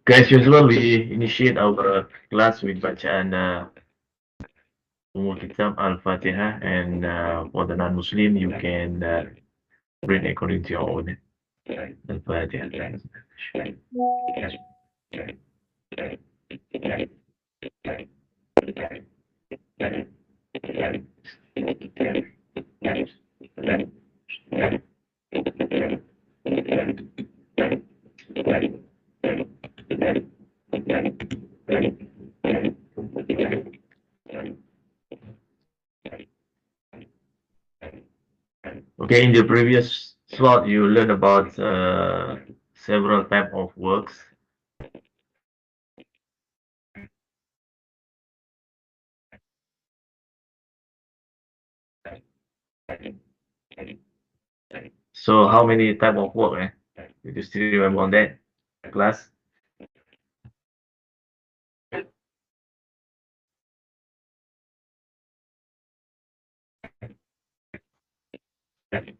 As usual, we initiate our class with bacaan Umul Kitab Al-Fatihah, and for the non-Muslim, you can read according to your own Al-Fatihah. Okay, in the previous slot, you learned about several type of works. So how many type of work? Do you still remember on that class?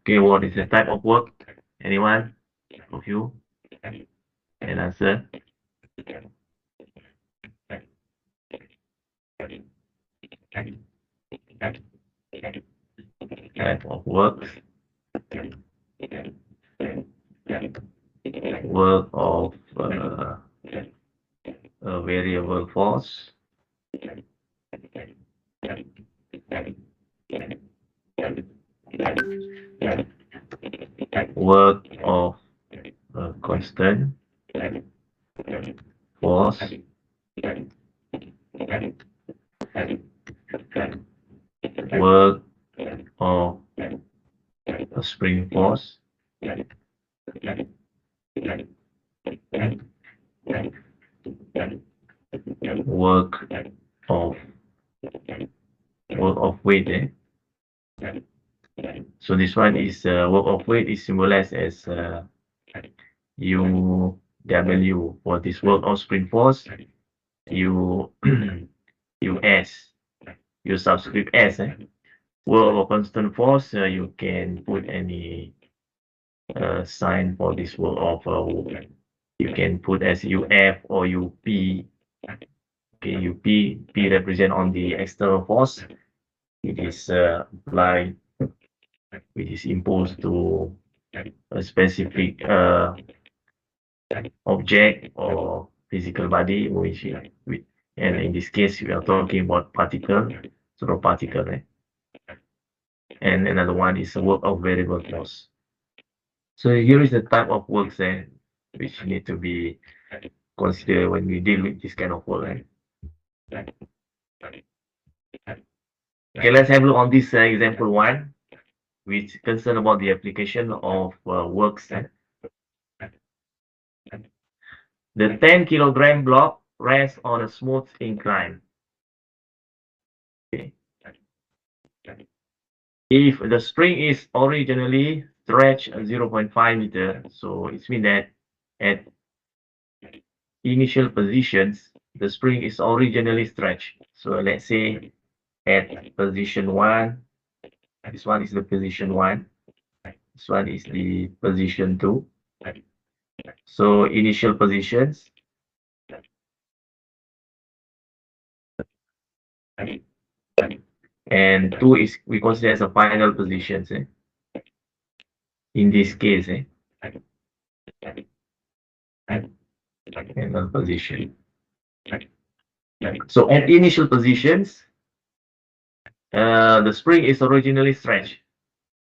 Okay, what is the type of work? Anyone of you can answer? Type of work. Work of a variable force. Work of a constant force. Work of a spring force. Work of weight. So this one is work of weight is symbolized as UW for this work of spring force. U US. You subscript S. Work of constant force. You can put any sign for this work of. You can put as UF or UP. Okay, UP P represent on the external force. It is applied. It is imposed to a specific object or physical body, and in this case we are talking about particle, sort of particle. And another one is a work of variable force. So here is the type of works which need to be considered when we deal with this kind of work. Okay, let's have a look on this example one, which concern about the application of works. The 10-kilogram block rests on a smooth incline. Okay. If the string is originally stretched 0.5 meter, so it means that at initial positions, the spring is originally stretched. So let's say at position 1, this one is the position 1, this one is the position 2. So initial positions, and 2 is we consider as a final positions. In this case, final position. So at initial positions, the spring is originally stretched.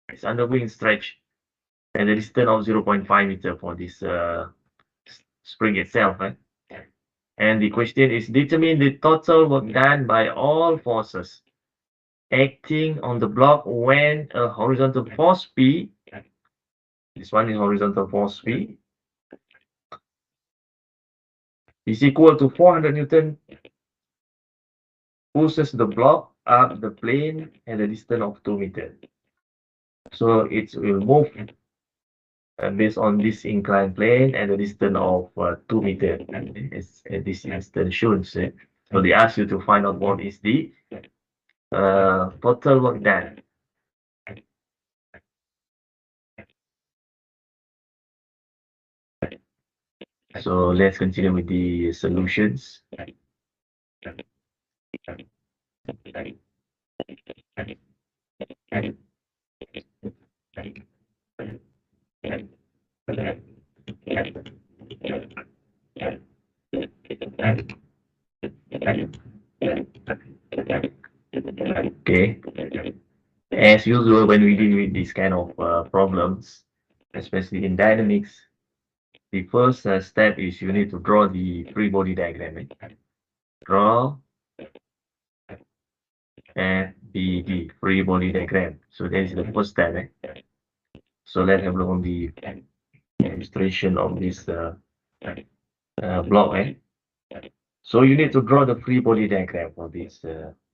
It's undergoing stretch, and the distance of 0.5 meter for this spring itself. And the question is determine the total work done by all forces acting on the block when a horizontal force P, this one is horizontal force P, is equal to 400 Newton pushes the block up the plane at a distance of 2 meters. So it will move based on this inclined plane at a distance of 2 meters, as this instance shows. So they ask you to find out what is the total work done. So let's continue with the solutions. Okay. As usual, when we deal with these kind of problems, especially in dynamics, the first step is you need to draw the free body diagram. Draw and the free body diagram. So that is the first step. So let's have a look on the illustration of this block. So you need to draw the free body diagram for this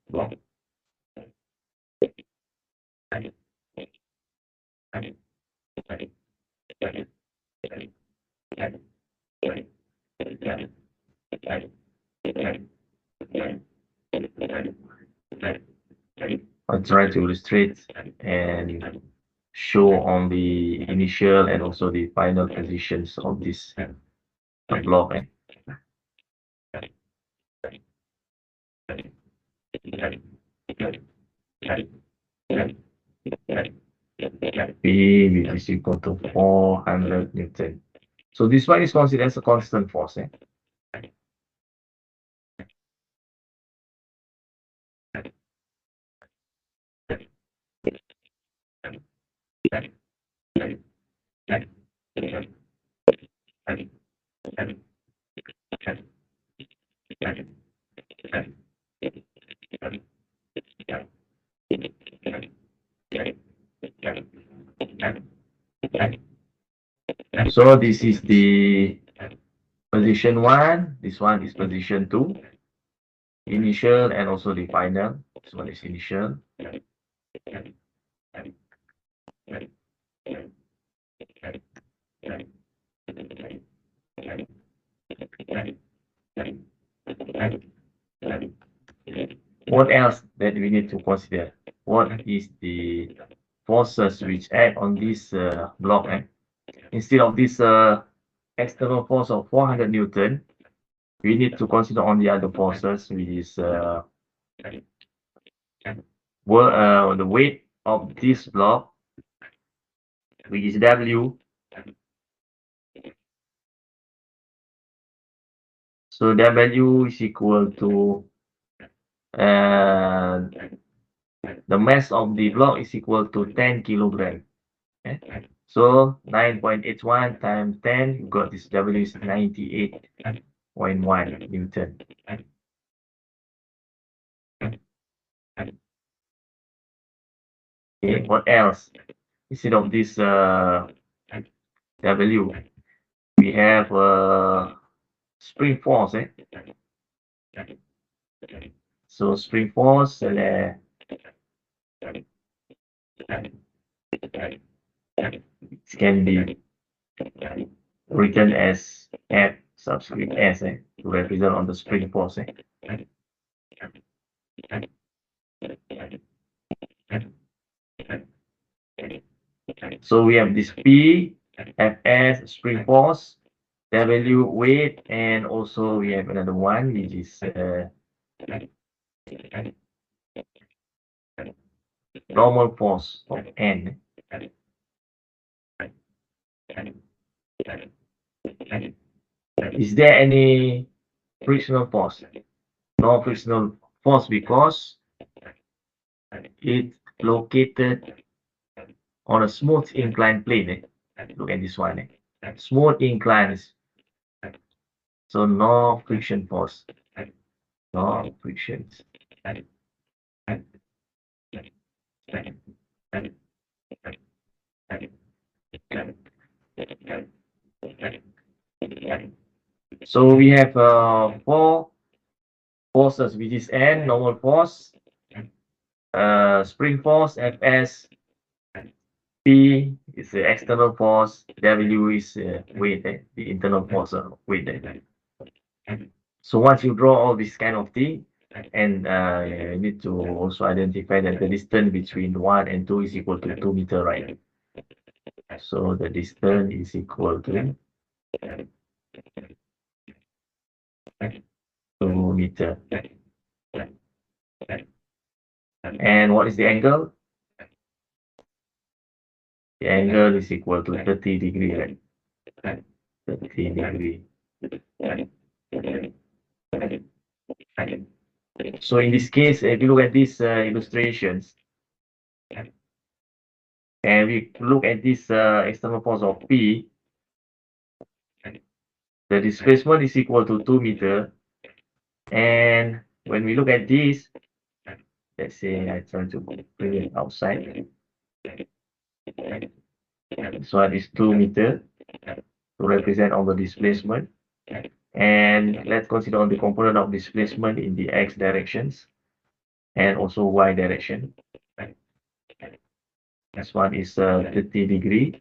block. I'll try to illustrate and show on the initial and also the final positions of this block. P which is equal to 400 Newton. So this one is considered as a constant force. So this is the position 1, this one is position 2, initial and also the final. This one is initial. What else that we need to consider? What is the forces which act on this block? Instead of this external force of 400 Newton, we need to consider on the other forces, which is the weight of this block, which is W. So W is equal to the mass of the block is equal to 10 kilogram. So 9.81 times 10, you got this W is 98.1 Newton. Okay, what else? Instead of this W, we have spring force. So spring force can be written as F subscript S to represent on the spring force. So we have this P, Fs, spring force, W, weight, and also we have another one, which is normal force of N. Is there any frictional force? No frictional force because it's located on a smooth inclined plane. Look at this one. Smooth inclines. So no friction force. No frictions. So we have four forces, which is N, normal force, spring force, Fs, P is the external force, W is weight, the internal force of weight. So once you draw all this kind of thing, and you need to also identify that the distance between 1 and 2 is equal to 2 meter, right? So the distance is equal to 2 meter. And what is the angle? The angle is equal to 30 degree, right? 30 degree. So in this case, if you look at these illustrations, and we look at this external force of P, the displacement is equal to 2 meter. And when we look at this, let's say I try to bring it outside. So that is 2 meter to represent all the displacement. And let's consider on the component of displacement in the x directions and also y direction. This one is 30 degree.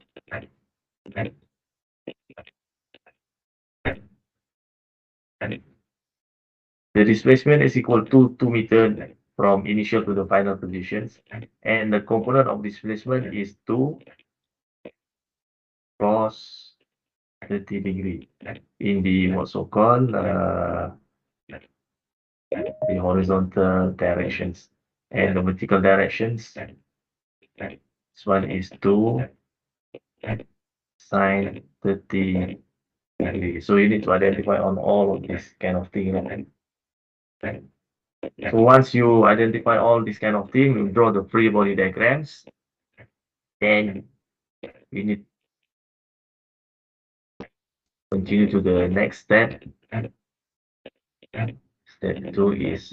The displacement is equal to 2 meter from initial to the final positions. And the component of displacement is 2 cos 30 degree in the what so called the horizontal directions, and the vertical directions. This one is 2 sine 30 degree. So you need to identify on all of this kind of thing. So once you identify all this kind of thing, you draw the free body diagrams. Then we need to continue to the next step. Step 2 is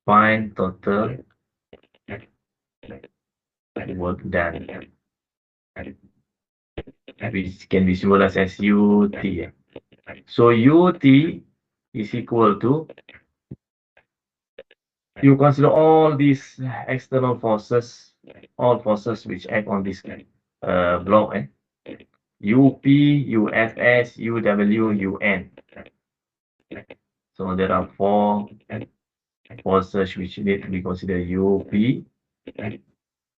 find total work done, which can be symbolized as UT. So UT is equal to, you consider all these external forces, all forces which act on this block, UP, UFS, UW, UN. So there are 4 forces which need to be considered. UP,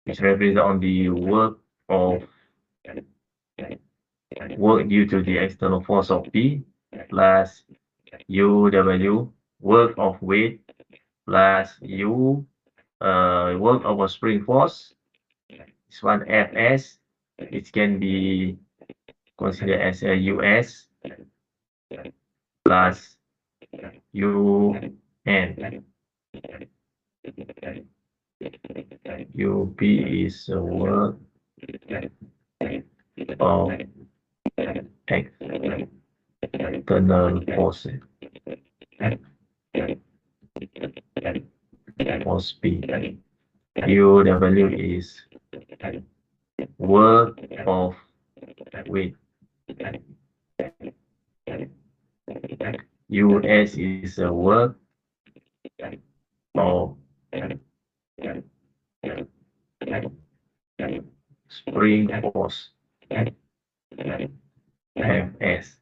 which represents on the work due to the external force of P, plus UW, work of weight, plus U, work of a spring force. This one Fs, which can be considered as a US, plus UN. UP is a work of external force, force P. UW is work of weight. US is a work of spring force, Fs.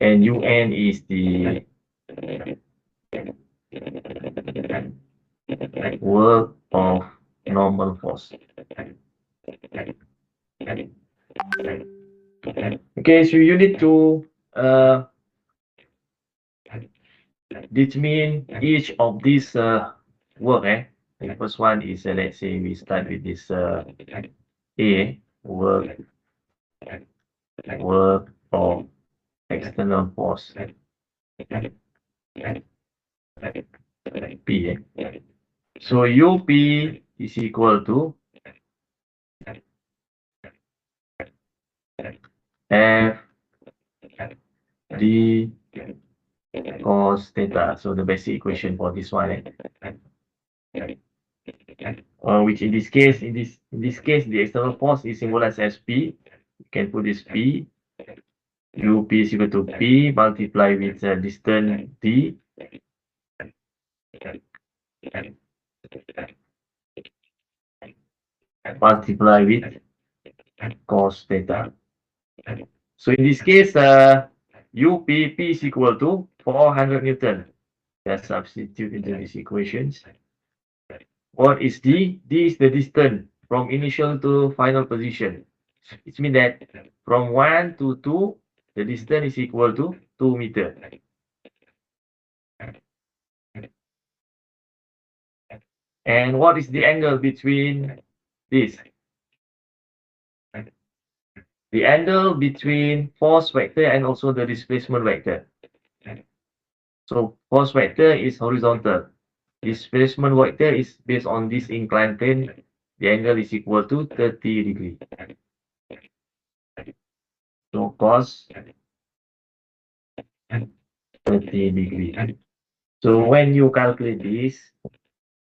And UN is the work of normal force. Okay, so you need to determine each of these work. The first one is, let's say we start with this A, work of external force, P. So UP is equal to F D cos theta. So the basic equation for this one, which in this case, the external force is symbolized as P, can put this P. UP is equal to P multiply with distance D multiply with cos theta. So in this case, UPP is equal to 400 Newton. Let's substitute into these equations. What is D? D is the distance from initial to final position. It means that from 1 to 2, the distance is equal to 2 meters. And what is the angle between this? The angle between force vector and also the displacement vector. So force vector is horizontal. Displacement vector is based on this inclined plane. The angle is equal to 30 degrees. So cos 30 degrees. So when you calculate this, you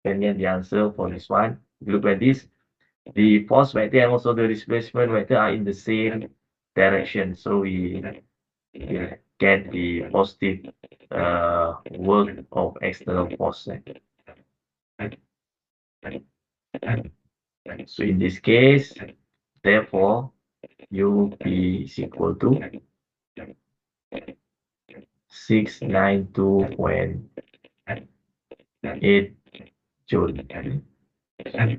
can get the answer for this one. If you look at this, the force vector and also the displacement vector are in the same direction. So we get the positive work of external force. So in this case, therefore, UP is equal to 692.8 Joule.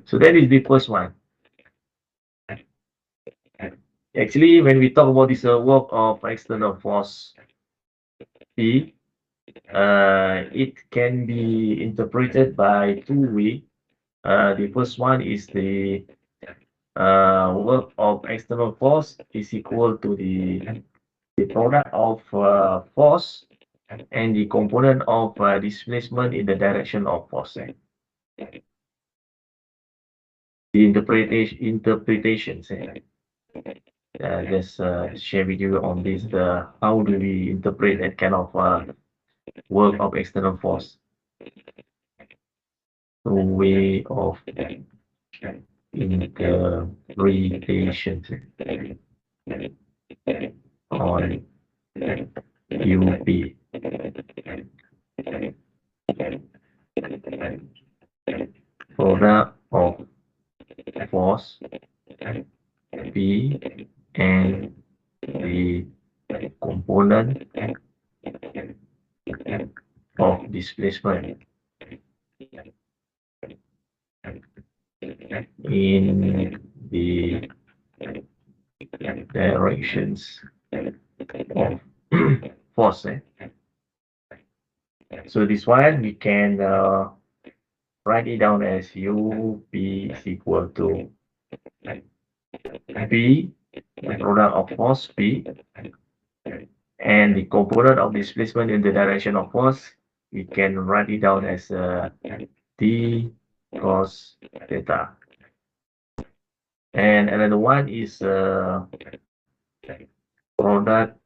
So that is the first one. Actually, when we talk about this work of external force P, it can be interpreted by two ways. The first one is the work of external force is equal to the product of force and the component of displacement in the direction of force. The interpretations. Just share with you on this. How do we interpret that kind of work of external force? The way of interpretation on UP. Product of force P and the component of displacement in the directions of force. So this one we can write it down as UP is equal to P, the product of force P, and the component of displacement in the direction of force, we can write it down as D cos theta. And another one is product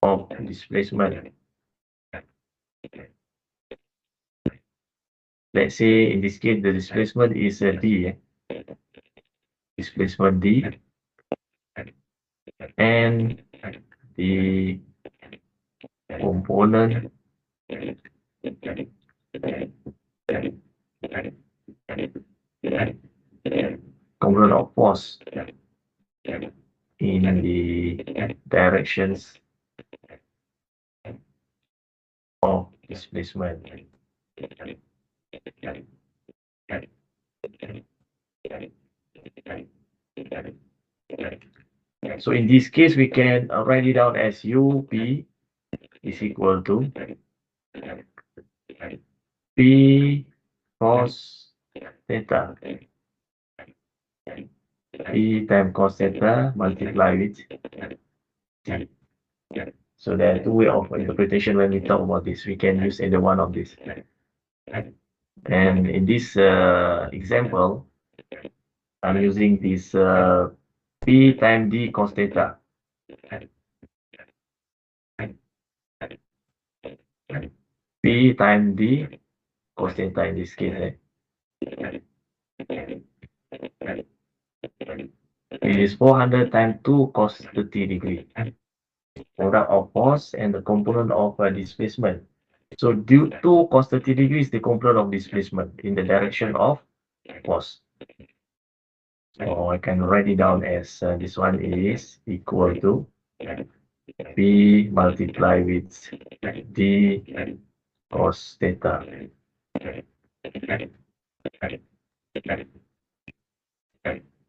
of displacement. Let's say in this case the displacement is D. Displacement D, and the component of force in the directions of displacement. So in this case, we can write it down as UP is equal to P cos theta. P times cos theta multiplied with T. So there are two ways of interpretation when we talk about this. We can use either one of these. And in this example, I'm using this P times D cos theta. P times D cos theta in this case. It is 400 times 2 cos 30 degree. Product of force and the component of displacement. So due to cos 30 degrees, the component of displacement in the direction of force. So I can write it down as this one is equal to P multiplied with D cos theta.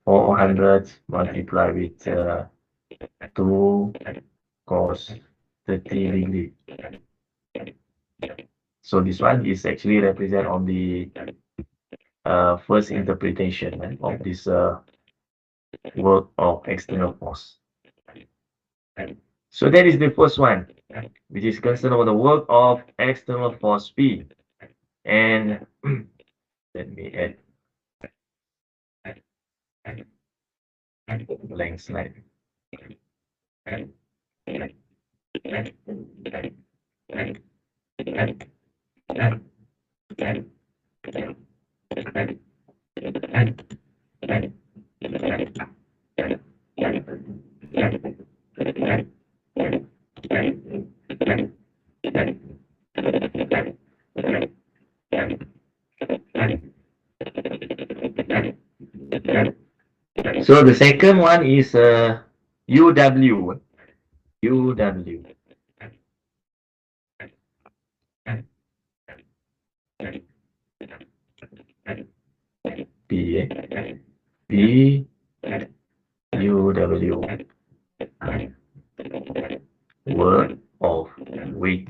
400 multiplied with 2 cos 30 degree. So this one is actually represent on the first interpretation of this work of external force. So that is the first one, which is concerned about the work of external force P. And let me add blank slide. So the second one is UW. UW. P, P, UW. Word of weight.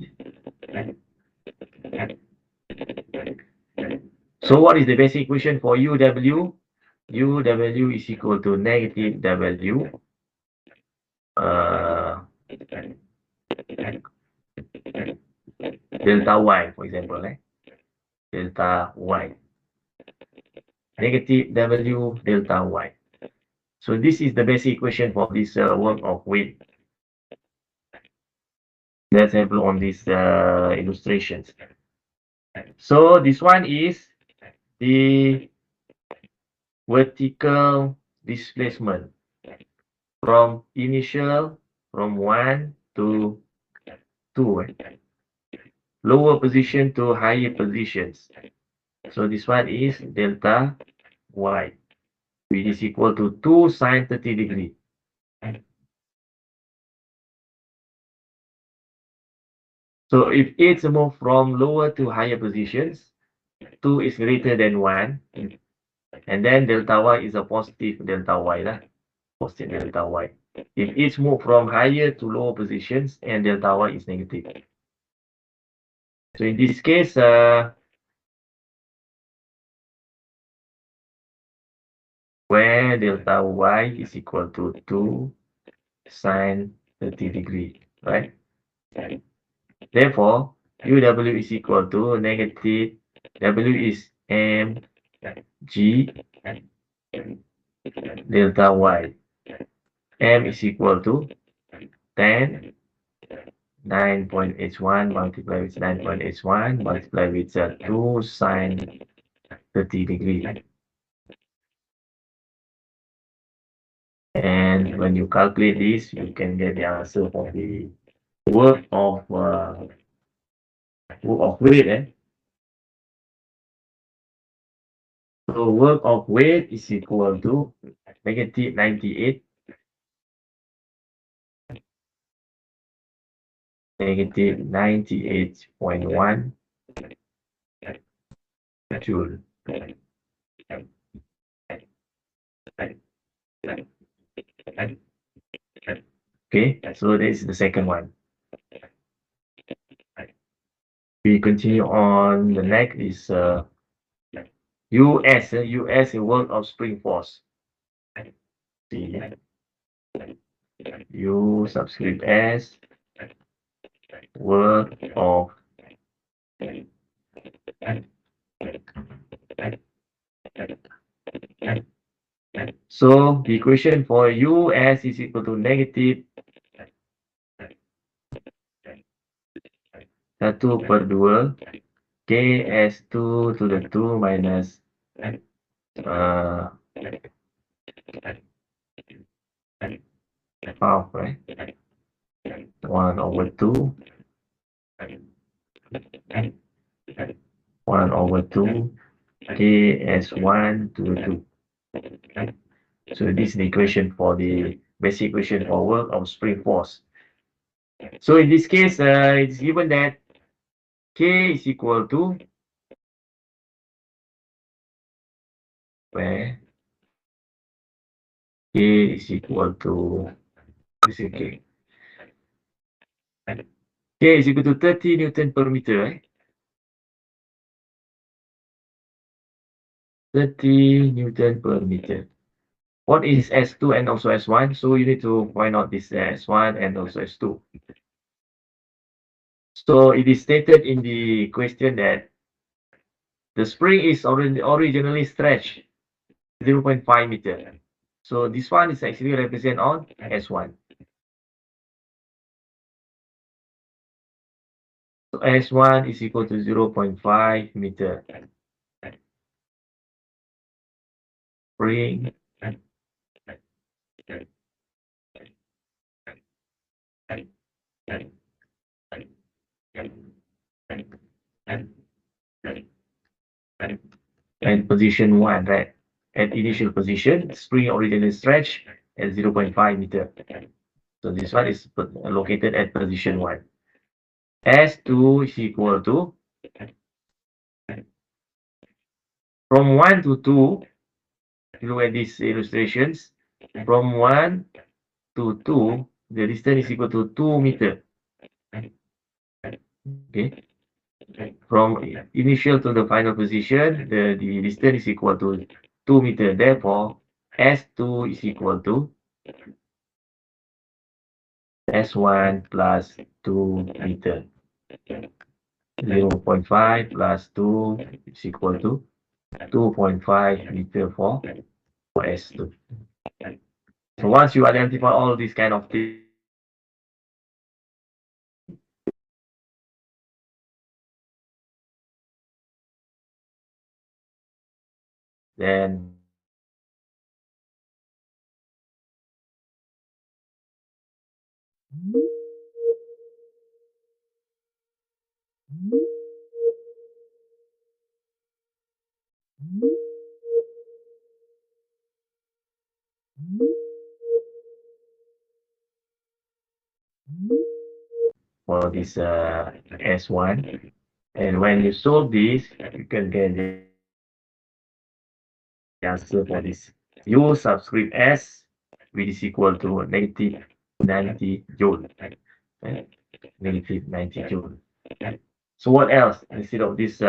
So what is the basic equation for UW? UW is equal to negative W delta Y, for example, delta Y. Negative W delta Y. So this is the basic equation for this work of weight. Let's have a look on these illustrations. So this one is the vertical displacement from initial from 1 to 2. Lower position to higher positions. So this one is delta Y, which is equal to 2 sine 30 degree. So if it's moved from lower to higher positions, 2 is greater than 1, and then delta Y is a positive delta Y, positive delta Y. If it's moved from higher to lower positions, and delta Y is negative. So in this case, where delta Y is equal to 2 sine 30 degree, right? Therefore, UW is equal to negative, W is mg delta Y. M is equal to 10, 9.81 multiplied with 9.81 multiplied with 2 sine 30 degree. And when you calculate this, you can get the answer for the work of weight. So work of weight is equal to negative 98 negative 98.1 joule. Okay, so this is the second one. We continue on. The next is US. US is work of spring force. See, U subscript S, work of so the equation for US is equal to negative 1/2 KS2 to the 2 minus half, right? 1 over 2. 1 over 2 k as 1 to the 2. So this is the equation for the basic equation for work of spring force. So in this case, it's given that k is equal to where k is equal to this is k. K is equal to 30 Newton per meter, right? 30 Newton per meter. What is S2 and also S1? So you need to find out this S1 and also S2. So it is stated in the question that the spring is originally stretched 0.5 meter. So this one is actually represent on S1. So S1 is equal to 0.5 meter. Spring and position 1, right? At initial position, spring originally stretched at 0.5 meter. So this one is located at position 1. S2 is equal to, from 1 to 2, look at these illustrations, from 1 to 2, the distance is equal to 2 meter. Okay. From initial to the final position, the distance is equal to 2 meter. Therefore, S2 is equal to S1 plus 2 meter. 0.5 plus 2 is equal to 2.5 meter for S2. So once you identify all these kind of things, then for this S1, and when you solve this, you can get the answer for this. U subscript S, which is equal to negative 90 joule. Negative 90 joule. So what else instead of this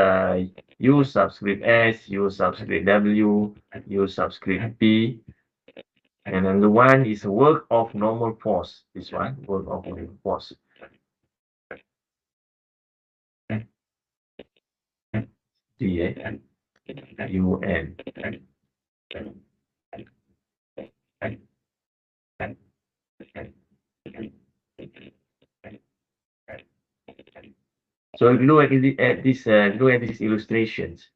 U subscript S, U subscript W, U subscript P, and then the one is work of normal force. This one, work of normal force. D A U N. So if you look at these illustrations,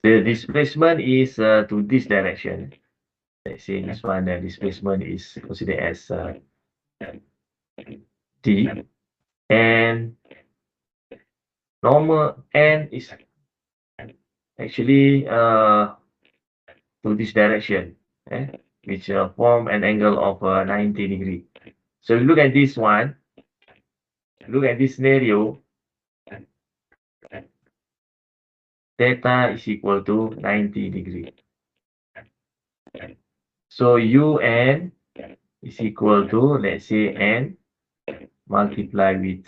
the displacement is to this direction. Let's say this one, the displacement is considered as D, and normal N is actually to this direction, which form an angle of 90 degree. So you look at this one, look at this scenario, theta is equal to 90 degree. So UN is equal to, let's say, N multiply with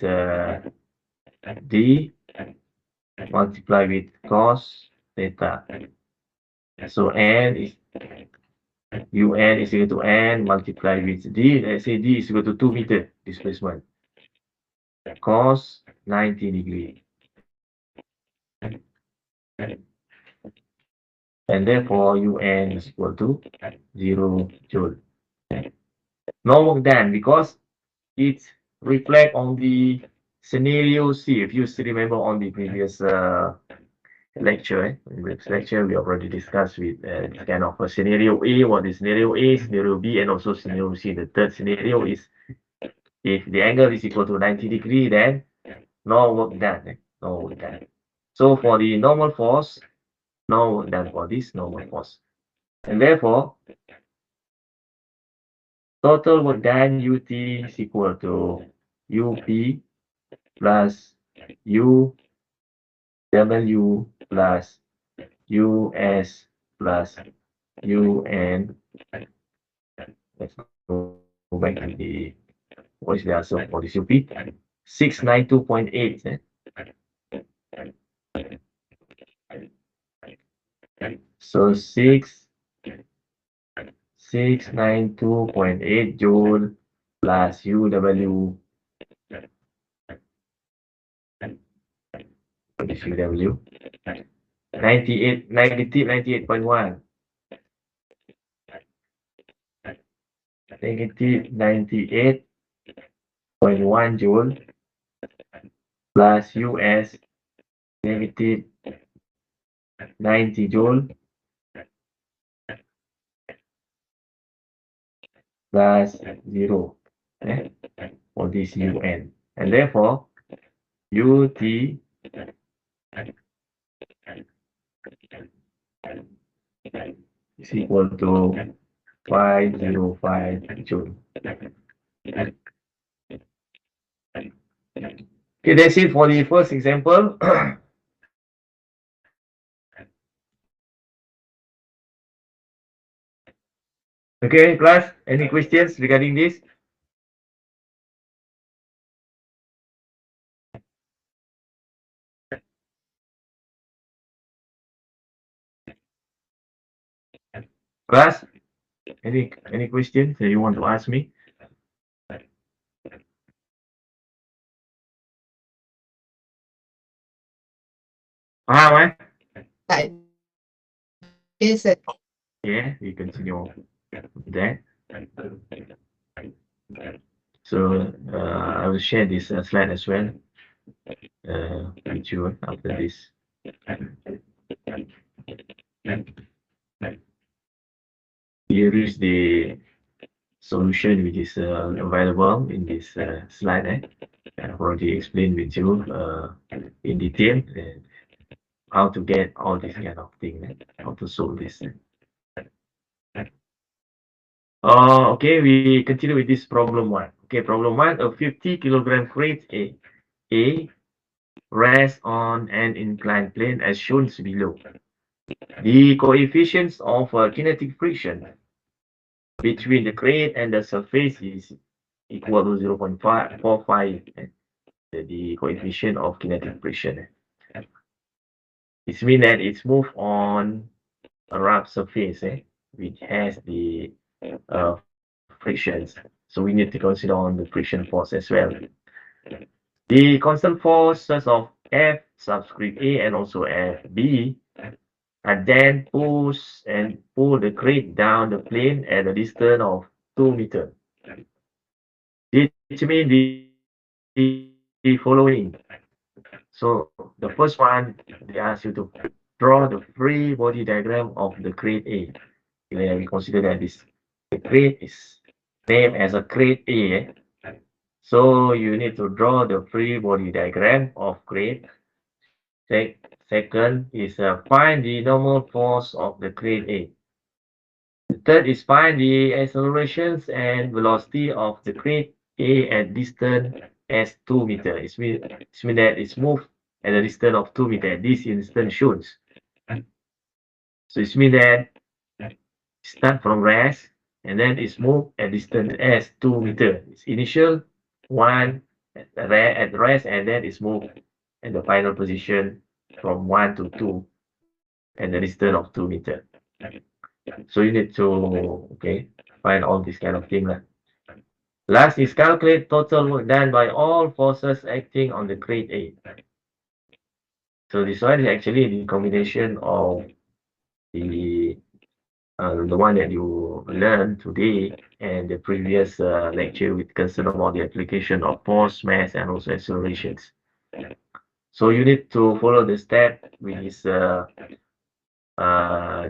D multiply with cos theta. So N is UN is equal to N multiply with D. Let's say D is equal to 2 meter displacement. Cos 90 degree. And therefore UN is equal to 0 joule. No work done because it reflect on the scenario C. If you still remember on the previous lecture. In this lecture, we already discussed with this kind of a scenario A, what is scenario A, scenario B, and also scenario C. The third scenario is if the angle is equal to 90 degree, then no work done. No work done. So for the normal force, no work done for this normal force. And therefore, total work done UT is equal to UP plus UW plus US plus UN. Let's go back to the what is the answer for this UP? 692.8. So 692.8 joule plus UW. What is UW? 98.1. Negative 98.1 joule plus US negative 90 joule plus 0 for this UN. And therefore, UT is equal to 505 joule. Okay, that's it for the first example. Okay, class, any questions regarding this? Class, any questions that you want to ask me? Why? Is it? Yeah, we continue that. So I will share this slide as well with you after this. Here is the solution which is available in this slide. I've already explained with you in detail how to get all this kind of thing, how to solve this. Okay, we continue with this problem 1. Okay, problem 1, a 50 kilogram crate A rests on an inclined plane as shown below. The coefficients of kinetic friction between the crate and the surface is equal to 0.45. The coefficient of kinetic friction. It means that it's moved on a rough surface which has the frictions. So we need to consider on the friction force as well. The constant forces of F subscript A and also FB are then pull the crate down the plane at a distance of 2 meters. Determine the following. So the first one, they ask you to draw the free body diagram of the crate A. We consider that the crate is named as a crate A. So you need to draw the free body diagram of crate. Second is find the normal force of the crate A. The third is find the accelerations and velocity of the crate A at distance as 2 meters. It means that it's moved at a distance of 2 meters. This instance shows. So it means that start from rest and then it's moved at distance as 2 meters. It's initial 1 at rest and then it's moved at the final position from 1 to 2 at the distance of 2 meters. So you need to find all this kind of thing. Last is calculate total work done by all forces acting on the crate A. So this one is actually the combination of the one that you learned today and the previous lecture with concern about the application of force, mass, and also accelerations. So you need to follow the step which is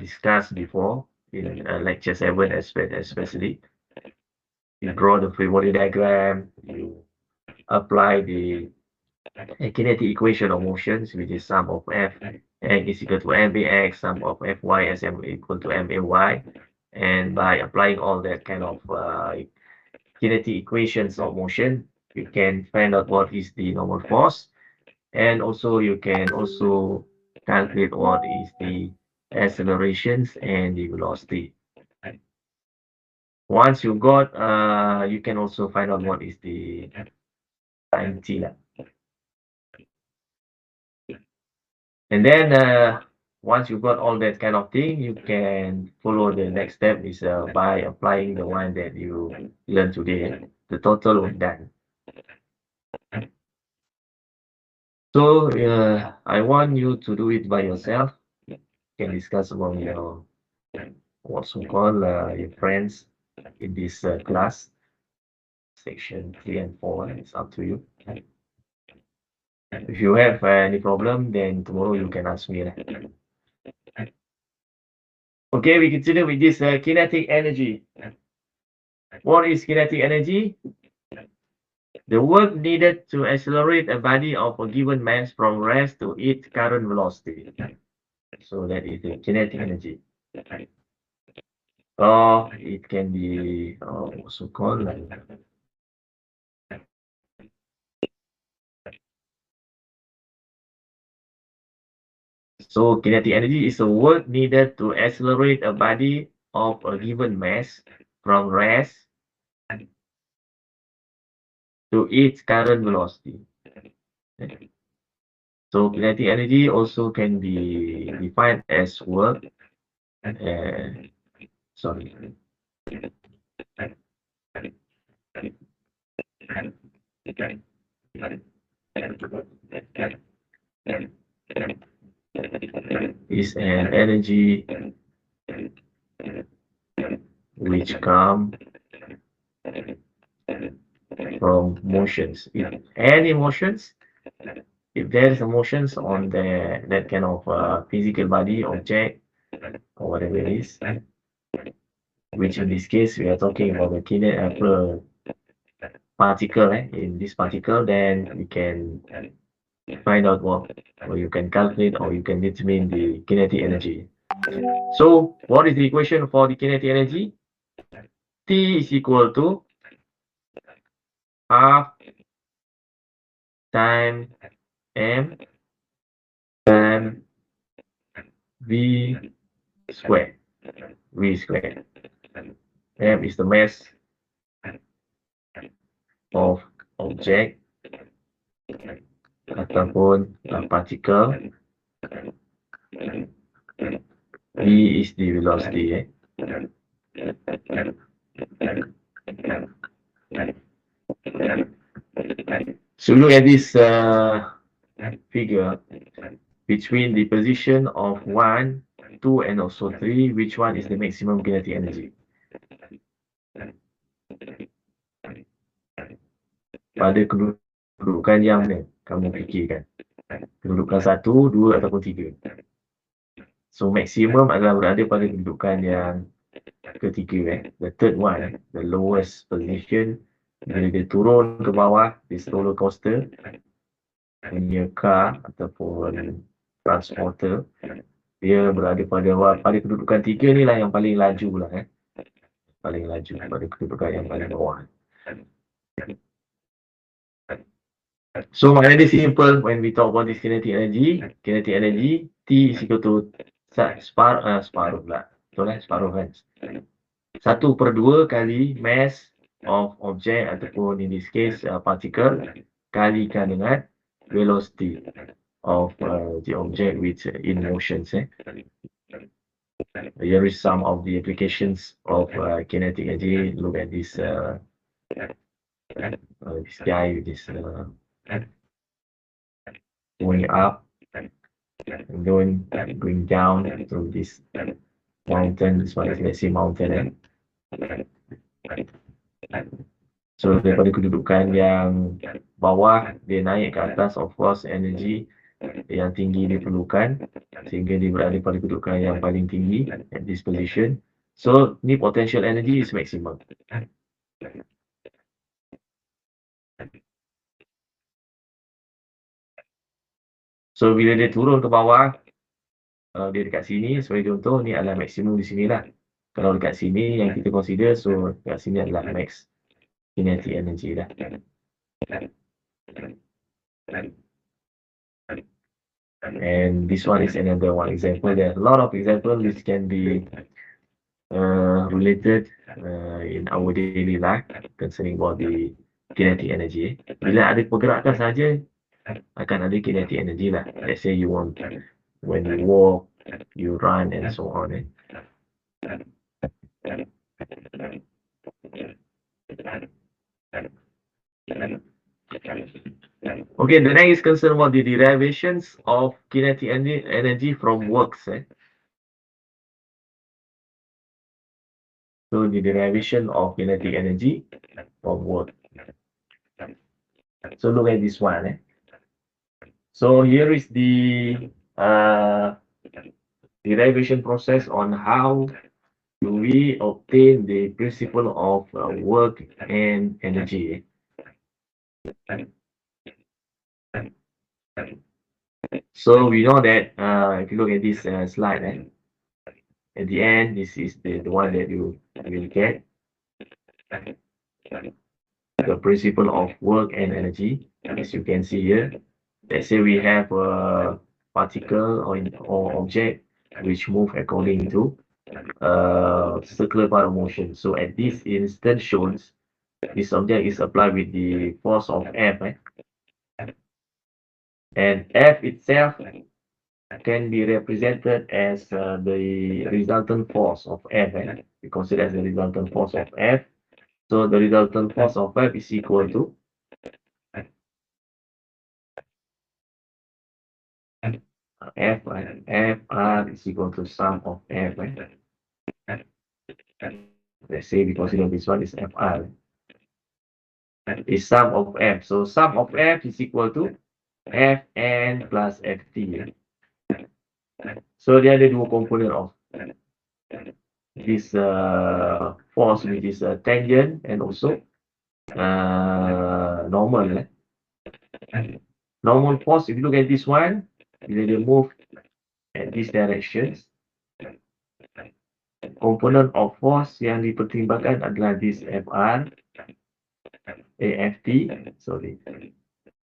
discussed before in lecture 7 especially. You draw the free body diagram, you apply the kinetic equation of motions, which is sum of F x is equal to mAx, sum of Fy Sm equal to may. And by applying all that kind of kinetic equations of motion, you can find out what is the normal force. And also you can also calculate what is the accelerations and the velocity. Once you got, you can also find out what is the time t. And then once you got all that kind of thing, you can follow the next step is by applying the one that you learned today. The total was done. So I want you to do it by yourself. You can discuss among your what's called your friends in this class. Section 3 and 4, it's up to you. If you have any problem, then tomorrow you can ask me. Okay, we continue with this kinetic energy. What is kinetic energy? The work needed to accelerate a body of a given mass from rest to its current velocity. So that is the kinetic energy. Or it can be also called like so kinetic energy is the work needed to accelerate a body of a given mass from rest to its current velocity. So kinetic energy also can be defined as work. Sorry. Is an energy which come from motions. If any motions, if there is emotions on that kind of physical body object or whatever it is, which in this case we are talking about the kinetic particle. In this particle, then we can find out what, or you can calculate, or you can determine the kinetic energy. So, what is the equation for the kinetic energy? T is equal to half time m time v square. V square. M is the mass of object ataupun particle. V is the velocity. So look at this figure between the position of 1, 2, and also 3. Which one is the maximum kinetic energy? Pada kedudukan yang mana kamu fikirkan? Kedudukan 1, 2 ataupun 3. So maximum adalah berada pada kedudukan yang ketiga. The third one, the lowest position. Bila dia turun ke bawah, this roller coaster, punya car ataupun transporter, dia berada pada kedudukan 3 ni lah yang paling laju lah. Paling laju pada kedudukan yang paling bawah. So maknanya simple when we talk about this kinetic energy. Kinetic energy T is equal to separuh pula. Betul lah, separuh kan. 1/2 kali mass of object ataupun in this case particle kalikan dengan velocity of the object which in motions. Here is some of the applications of kinetic energy. Look at this this guy with this going up and going down through this mountain. This one is, let's say, mountain. So daripada kedudukan yang bawah dia naik ke atas, of course energy yang tinggi diperlukan sehingga dia berada pada kedudukan yang paling tinggi at this position. So ni potential energy is maximum. So bila dia turun ke bawah, dia dekat sini sebagai contoh, ni adalah maksimum di sinilah. Kalau dekat sini yang kita consider, so dekat sini adalah max kinetic energy lah. And this one is another one example. There are a lot of examples which can be related in our daily life concerning about the kinetic energy. Bila ada pergerakan saja, akan ada kinetic energy lah. Let's say you want, when you walk, you run and so on. Okay, the next is concerned about the derivations of kinetic energy from works. So the derivation of kinetic energy from work. So look at this one. So here is the derivation process on how do we obtain the principle of work and energy. So we know that if you look at this slide, at the end, this is the one that you will get. The principle of work and energy, as you can see here. Let's say we have a particle or object which move according to circular path of motion. So at this instant shows, this object is applied with the force of F. And F itself can be represented as the resultant force of F. We consider as the resultant force of F. So the resultant force of F is equal to F, Fr is equal to sum of F. Let's say we consider this one is Fr. Is sum of F. So sum of F is equal to Fn plus Ft. So dia ada dua komponen of this force, which is tangent and also normal. Normal force, if you look at this one, bila dia move at this directions, komponen of force yang dipertimbangkan adalah this Fr, Ft, sorry.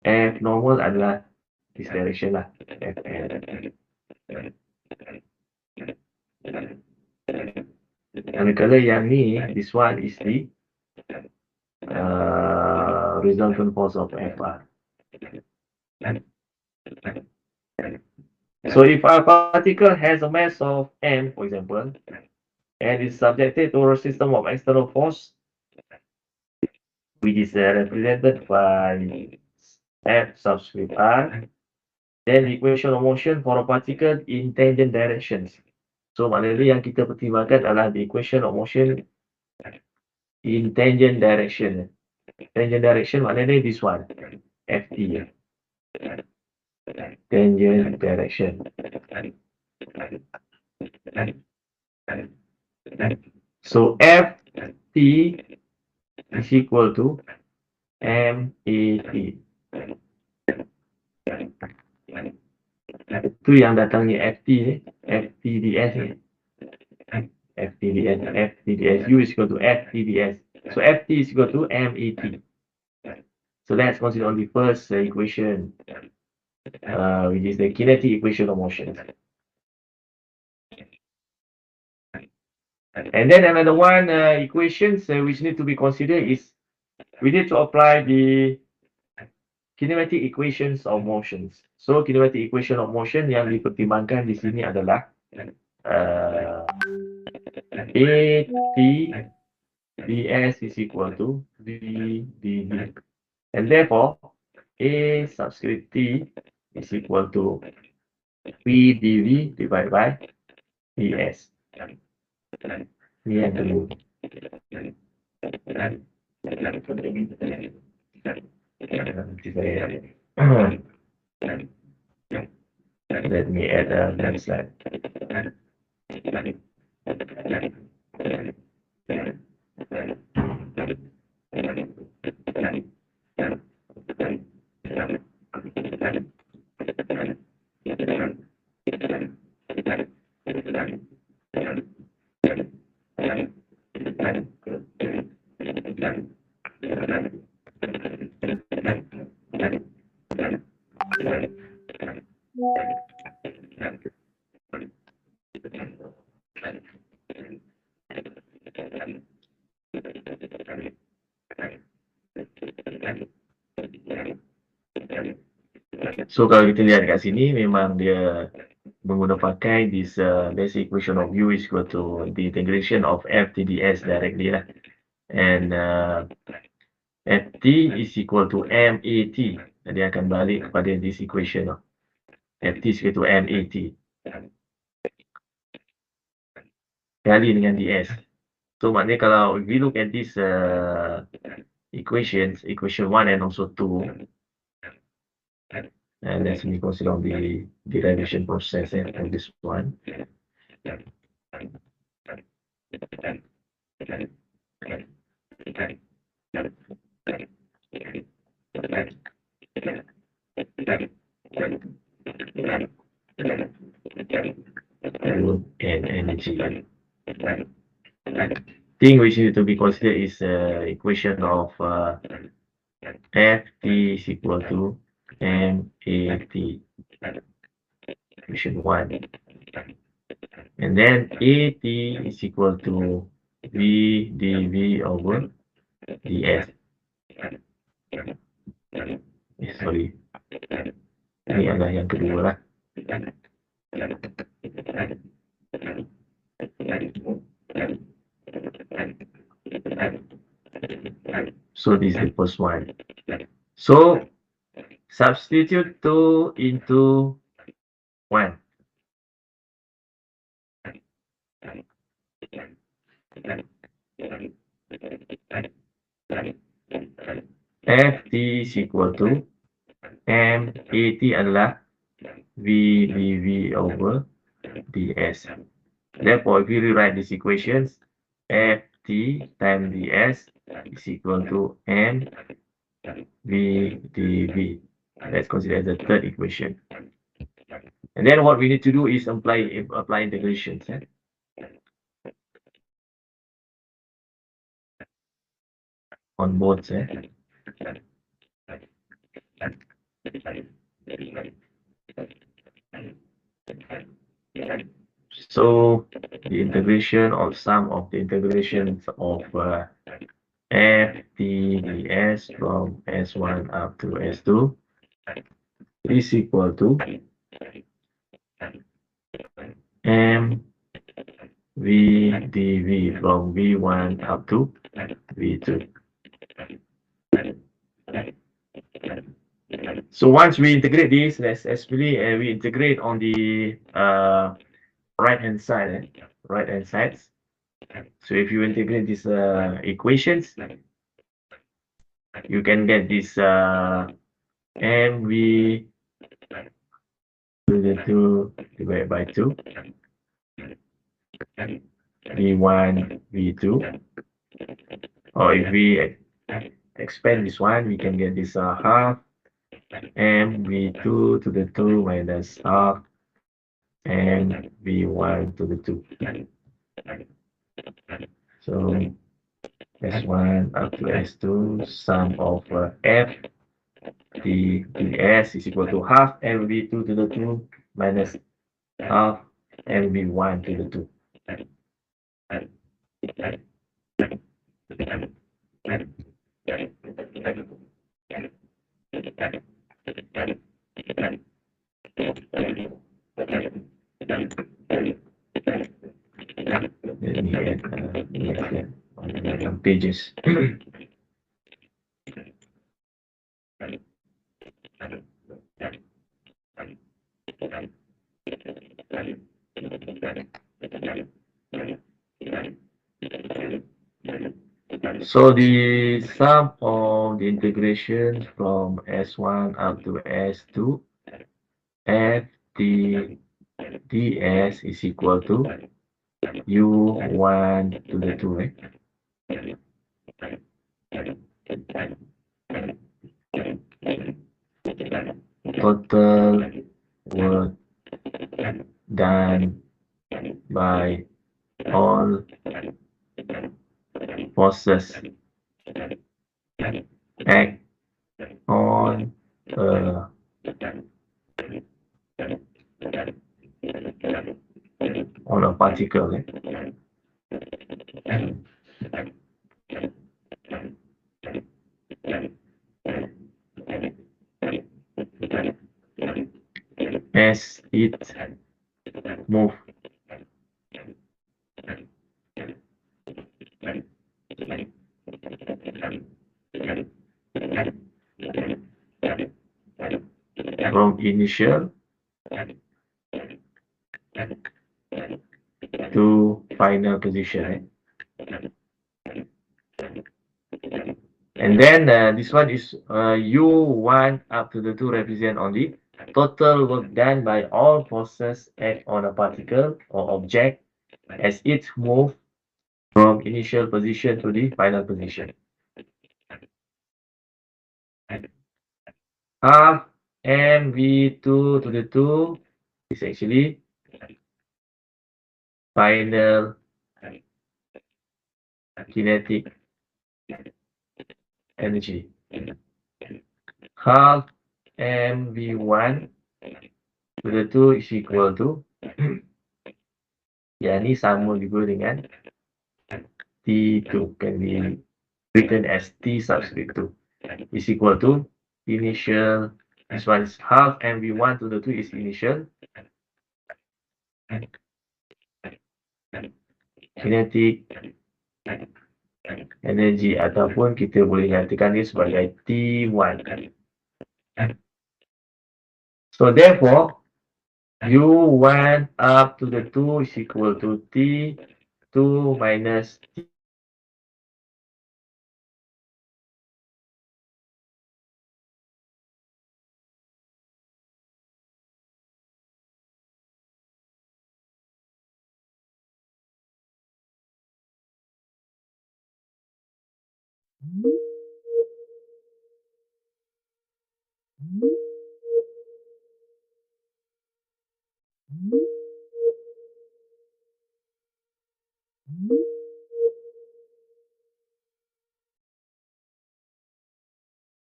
F normal adalah this direction lah, Fn. Manakala yang ni, this one is the resultant force of Fr. So if a particle has a mass of m, for example, and is subjected to a system of external force, which is represented by F subscript R, then the equation of motion for a particle in tangent directions. So maknanya yang kita pertimbangkan adalah the equation of motion in tangent direction. Tangent direction maknanya this one, Ft. Tangent direction. So Ft is equal to MAT. Itu yang datangnya FT ni, FTDS ni. FTDS, U is equal to FTDS. So FT is equal to MAT. So let's consider on the first equation, which is the kinetic equation of motion. And then another one equations which need to be considered is we need to apply the kinematic equations of motions. So kinematic equation of motion yang dipertimbangkan di sini adalah AT ds is equal to v dv, and therefore A subscript T is equal to v dv divided by ds. Ini yang kedua. Let me add a next slide. So kalau kita lihat kat sini memang dia menggunakan this basic equation of u is equal to the integration of f TdS directly lah. And ft is equal to mat. Dia akan balik kepada this equation lah. Ft is equal to mat kali dengan ds. So maknanya kalau if we look at this equations, equation 1 and also 2, and let's me consider the derivation process of this one. And energy. Thing which need to be considered is equation of Ft is equal to mat, equation 1. And then At is equal to V dV over ds. Sorry. Ini adalah yang kedua lah. So this is the first one. So substitute 2 into 1. Ft is equal to mat adalah V dV over ds. Therefore, if you rewrite these equations, Ft times ds is equal to m V dV. Let's consider the third equation. And then what we need to do is apply integrations. On both. So the integration or sum of the integrations of F ds from S1 up to S2 is equal to m V dV from V1 up to V2. So once we integrate this, let's especially we integrate on the right hand side. So if you integrate these equations, you can get this mv to the 2 divided by 2 v1 v2, or if we expand this one, we can get this half mv2 to the 2 minus half mv1 to the 2. So S1 up to S2, sum of F ds is equal to half mv2 to the 2 minus half mv1 to the 2. Let me add some pages. So the sum of the integration from S1 up to S2, Ft t ds is equal to u1 to the 2, right? Total work done by all forces act on a particle, as it move from initial to final position. And then this one is U1 up to the 2 represent only total work done by all forces act on a particle or object as it moves from initial position to the final position. Half mv2 to the 2 is actually final kinetic energy. Half mv1 to the 2 is equal to ya ini sama juga dengan T2, can be written as T subscript 2 is equal to initial, this one is half mv1 to the 2 is initial kinetic energy, ataupun kita boleh nyatakan dia sebagai T1. So therefore U1 up to the 2 is equal to T2 minus T.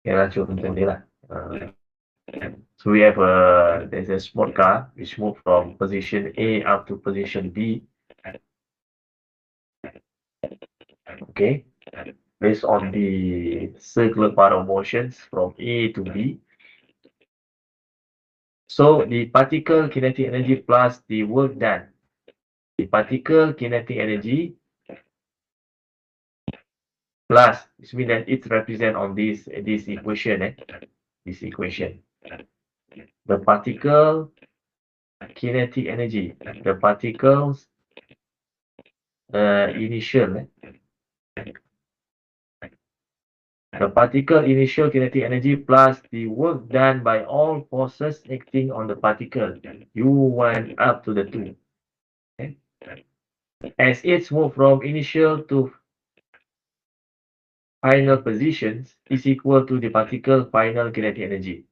Ya, contoh ni lah. So we have there's a small car which moved from position A up to position B. Okay, based on the circular path of motions from A to B. So the particle kinetic energy plus the work done. The particle kinetic energy plus, this means that it's represent on this equation, this equation. The particle kinetic energy, the particles initial, the particle initial kinetic energy plus the work done by all forces acting on the particle U1 up to the 2. Okay? As it's moved from initial to final positions is equal to the particle final kinetic energy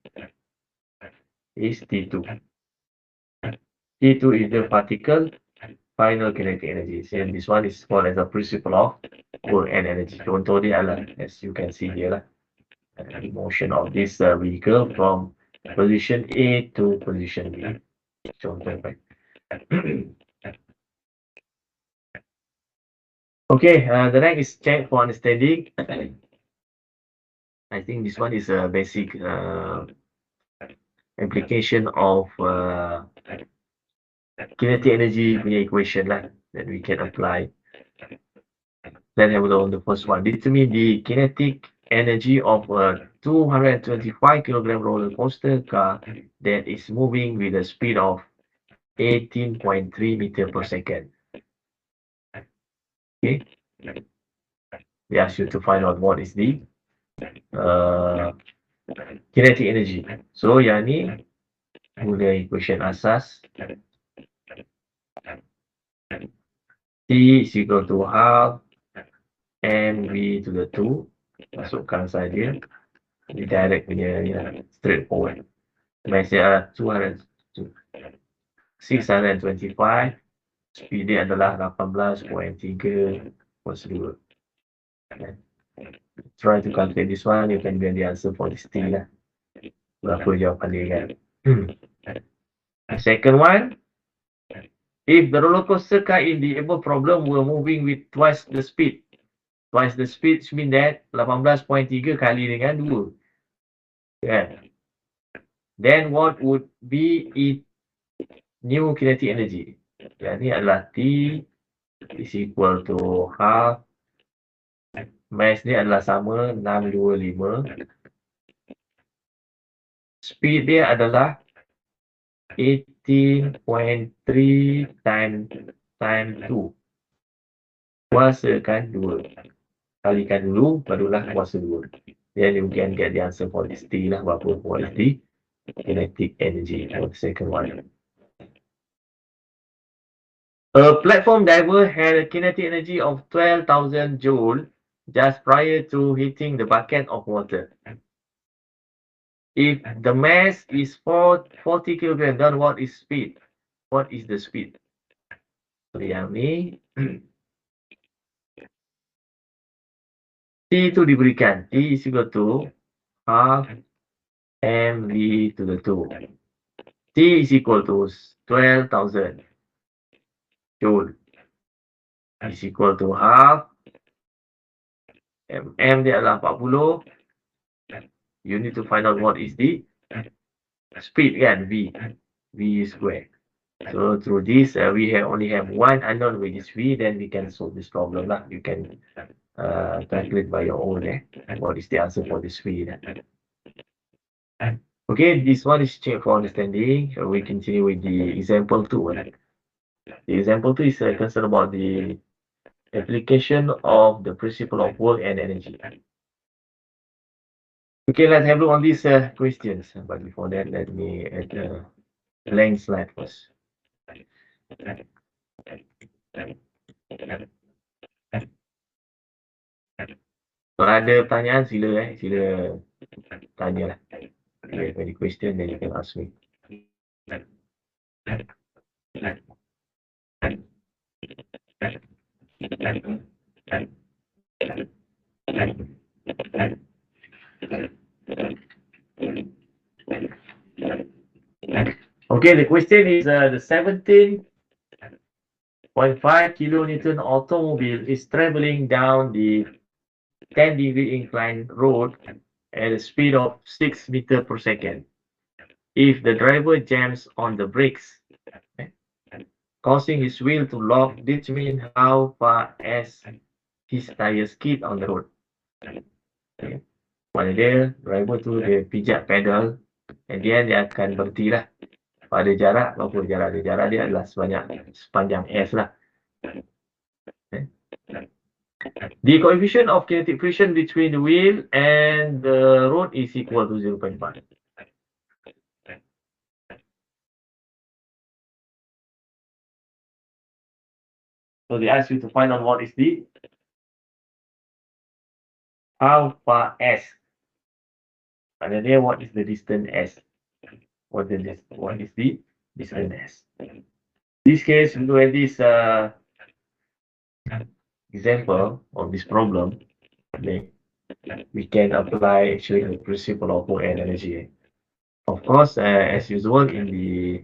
is T2. T2 is the particle final kinetic energy. And this one is called as a principle of work and energy. Contoh dia adalah, as you can see here, the motion of this vehicle from position A to position B. Contoh, right? Okay, the next is check for understanding. I think this one is a basic application of kinetic energy equation that we can apply. Let's have a look on the first one. Determine the kinetic energy of a 225 kilogram roller coaster car that is moving with a speed of 18.3 meters per second. Okay. We ask you to find out what is the kinetic energy. So yang ni Guna equation asas. T is equal to half mv to the 2. Masukkan saja. Ini direct punya ni lah. Straightforward. Mass dia 625. Speed dia adalah 18.3 cos 2. Try to calculate this one. You can get the answer for this thing lah. Berapa jawapan dia kan. Second one. If the roller coaster car in the above problem were moving with twice the speed. Twice the speed mean that 18.3 kali dengan 2. Kan? Then what would be its new kinetic energy? Yang ni adalah T is equal to half. Mass ni adalah sama 625. Speed dia adalah 18.3 times 2. Kuasakan 2. Kalikan dulu, barulah kuasa 2. Then you can get the answer for this T lah. What is the kinetic energy for the second one? A platform diver had a kinetic energy of 12,000 joule just prior to hitting the bucket of water. If the mass is 40 kg, then what is speed? What is the speed? So yang ni T itu diberikan. T is equal to half mv to the 2. T is equal to 12,000 joule is equal to half M dia adalah 40. You need to find out what is the speed kan, V square. So through this we only have one unknown, which is V. Then we can solve this problem lah. You can calculate by your own what is the answer for this V. Okay, this one is checked for understanding. We continue with the example 2. The example 2 is concerned about the application of the principle of work and energy. Okay, let's have a look on these questions. But before that, let me add a blank slide first. Kalau ada pertanyaan, sila tanya lah. If any question, then you can ask me. Okay, the question is the 17.5 kilonewton automobile is traveling down the 10-degree incline road at a speed of 6 meters per second. If the driver jams on the brakes, causing his wheel to lock, determine how far as his tire skid on the road. Okay. Mana dia, driver tu dia pijak pedal, and then dia akan berhenti lah. Pada jarak, berapa jarak dia? Jarak dia adalah sepanjang S lah. Okay. The coefficient of kinetic friction between the wheel and the road is equal to 0.5. So they ask you to find out what is the how far S. And then what is the distance S? What is the distance S? In this case, look at this example of this problem. Okay. We can apply actually the principle of work and energy. Of course, as usual, in the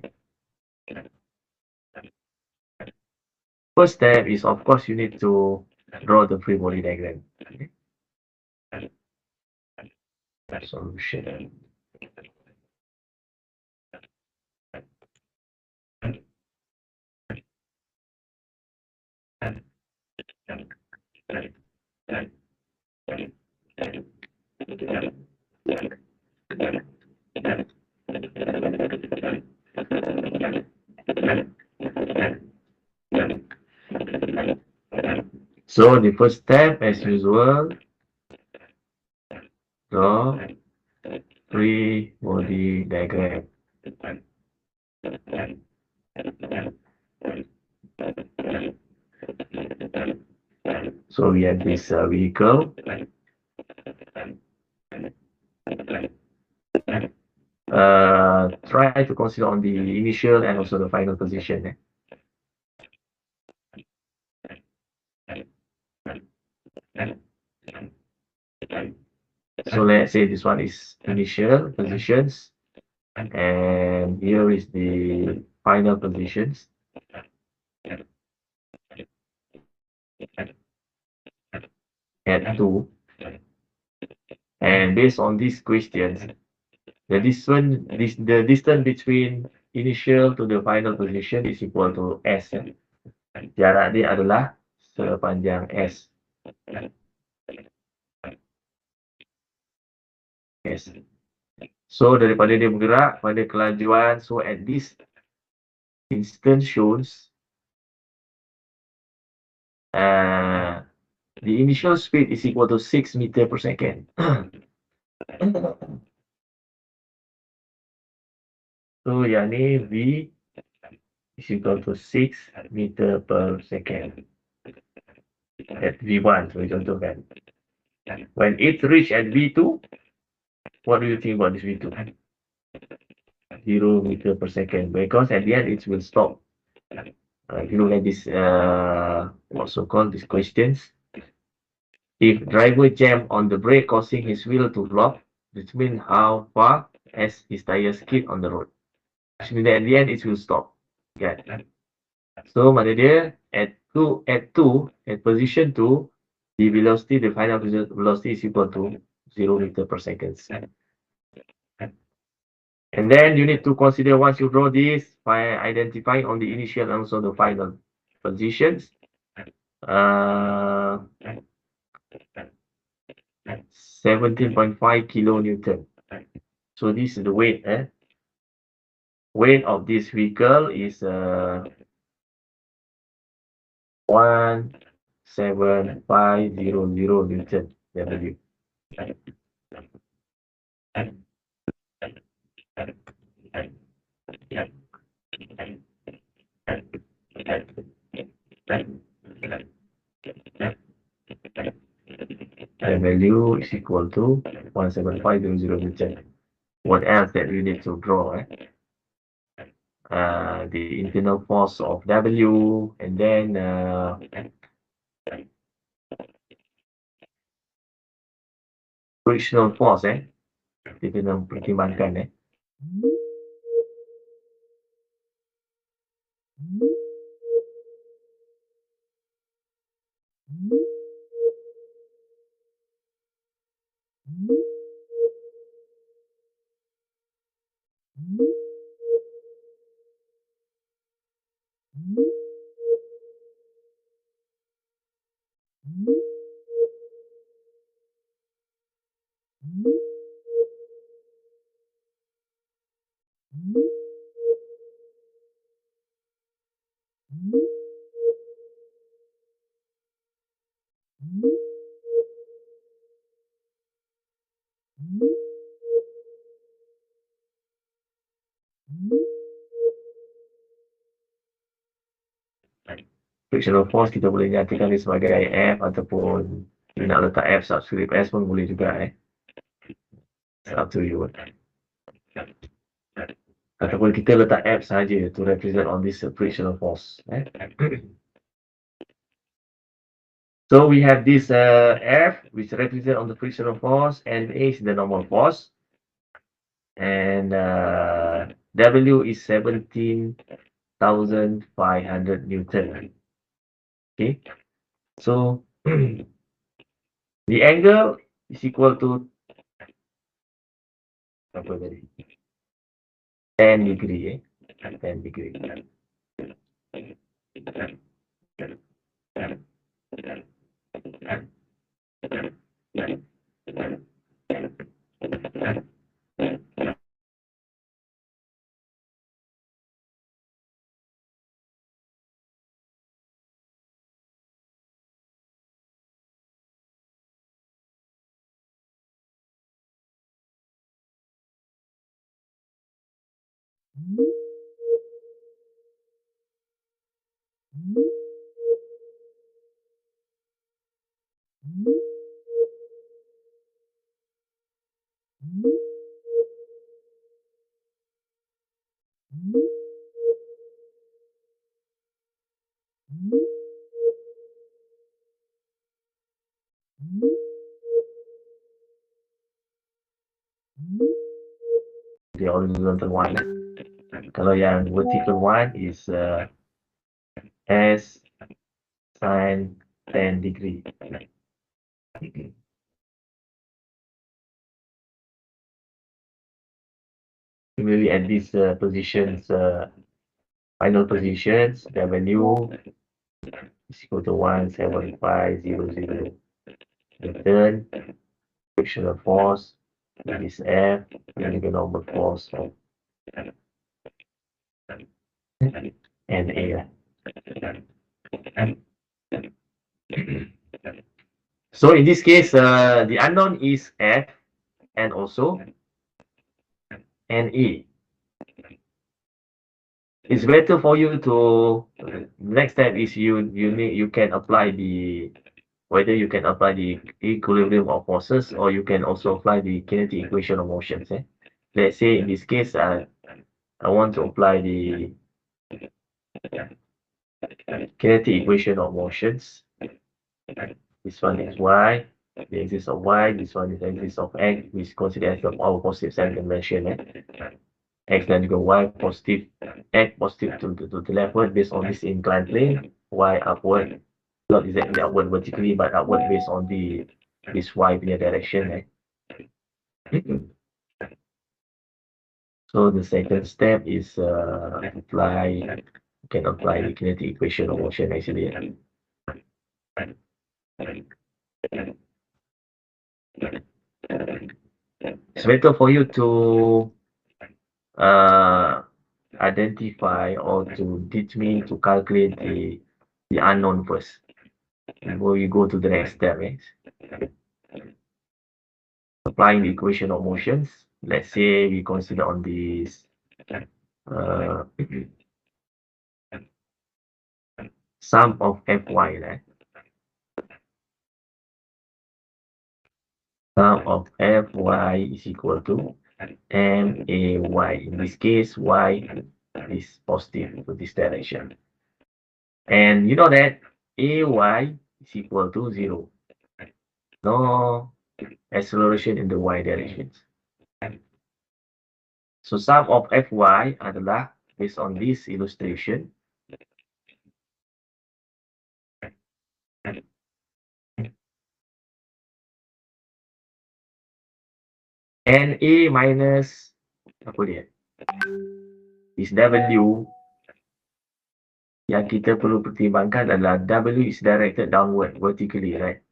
first step is, of course, you need to draw the free body diagram. Okay. Solution. So the first step, as usual, draw free body diagram. So we have this vehicle. Try to consider on the initial and also the final position. So let's say this one is initial positions, and here is the final positions. At 2. And based on these questions, the distance between initial to the final position is equal to S. Jarak dia adalah sepanjang S. S. So daripada dia bergerak pada kelajuan, so at this instance shows the initial speed is equal to 6 meter per second. So yang ni V is equal to 6 meter per second at V1, so contohkan. When it reach at V2, what do you think about this V2? 0 meter per second, because at the end it will stop. If you look at this, also called these questions, if driver jam on the brake causing his wheel to flop, this means how far as his tire skid on the road. Which means that at the end it will stop. Okay. So mana dia at position 2, the velocity, the final velocity is equal to 0 meter per second. And then you need to consider, once you draw this, by identifying on the initial and also the final positions. 17.5 kilonewton. So this is the weight. Weight of this vehicle is 17500 Newton W. The value is equal to 17500 Newton. What else that we need to draw? The internal force of W, and then frictional force. Kita nak pertimbangkan. Frictional force kita boleh nyatakan dia sebagai F, ataupun kita nak letak F subscript S pun boleh juga. It's up to you. Ataupun kita letak F saja to represent on this frictional force. So we have this F, which represent on the frictional force, and A is the normal force, and W is 17,500 Newton. Okay, so the angle is equal to 10 degree. 10 degree. The horizontal one. Kalau yang vertical one is S sin 10 degree. Similarly, at these positions, final positions, the value is equal to 17500. Return frictional force is F, and the normal force of NA. So in this case, the unknown is F and also NE. It's better for you to next step is you can apply the whether you can apply the equilibrium of forces or you can also apply the kinetic equation of motions. Let's say in this case, I want to apply the kinetic equation of motions. This one is y, the axis of y. This one is the axis of x, which is considered as our positive second dimension. X then you go y positive, x positive to the leftward based on this inclined plane, y upward, not exactly upward vertically, but upward based on the this y linear direction. So the second step is can apply the kinetic equation of motion actually. It's better for you to identify or to teach me to calculate the unknown first before you go to the next step. Applying the equation of motions. Let's say we consider on this sum of Fy, right? Sum of Fy is equal to MAY. In this case, y is positive to this direction. And you know that AY is equal to 0. No acceleration in the y directions. So sum of Fy adalah based on this illustration. NA minus apa dia? Is W yang kita perlu pertimbangkan adalah W is directed downward vertically, right?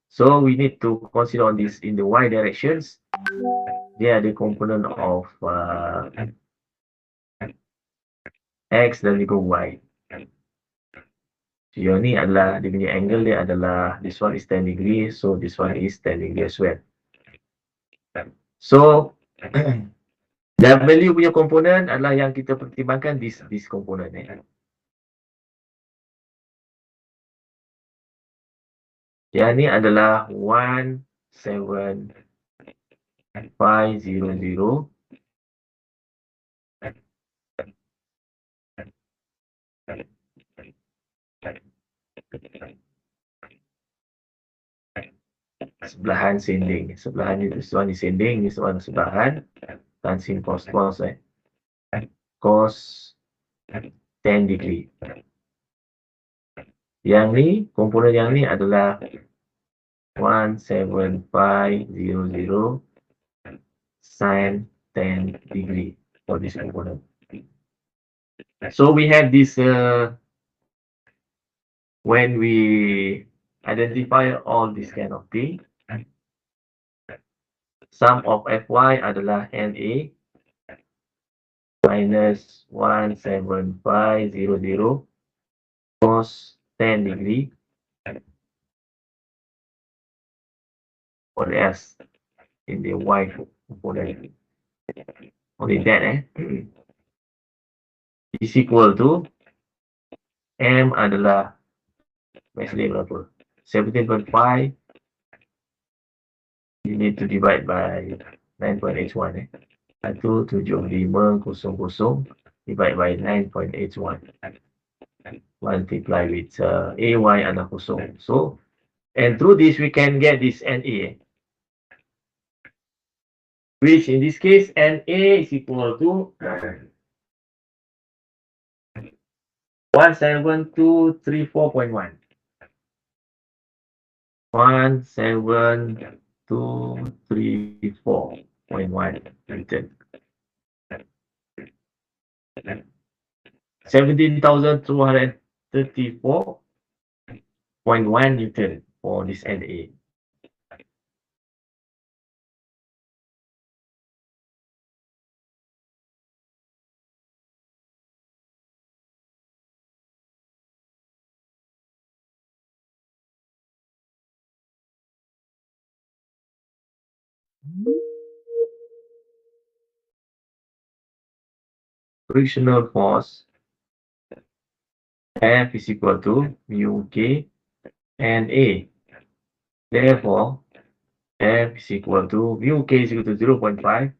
So we need to consider on this in the y directions. Dia ada component of x dan juga y. So yang ni adalah dia punya angle dia adalah this one is 10 degree, so this one is 10 degree as well. So W punya komponen adalah yang kita pertimbangkan this component. Yang ni adalah 17500 sebelahan sending. Sebelahan ni one is sending, this one sebelahan. Tan sin cos cos cos 10 degree. Yang ni, komponen yang ni adalah 17500 sin 10 degree for this component. So we have this when we identify all this kind of thing, sum of Fy adalah NA minus 17500 cos 10 degree or S in the Y component. Only that is equal to M adalah basically berapa? 17.5. You need to divide by 9.81. 17500 divide by 9.81. Multiply with AY adalah kosong. So And through this, we can get this NA, which in this case, NA is equal to 17234.1. 17234.1 Newton. 17,234.1 Newton for this NA. Frictional force F is equal to mu K and A. Therefore, F is equal to mu K is equal to 0.5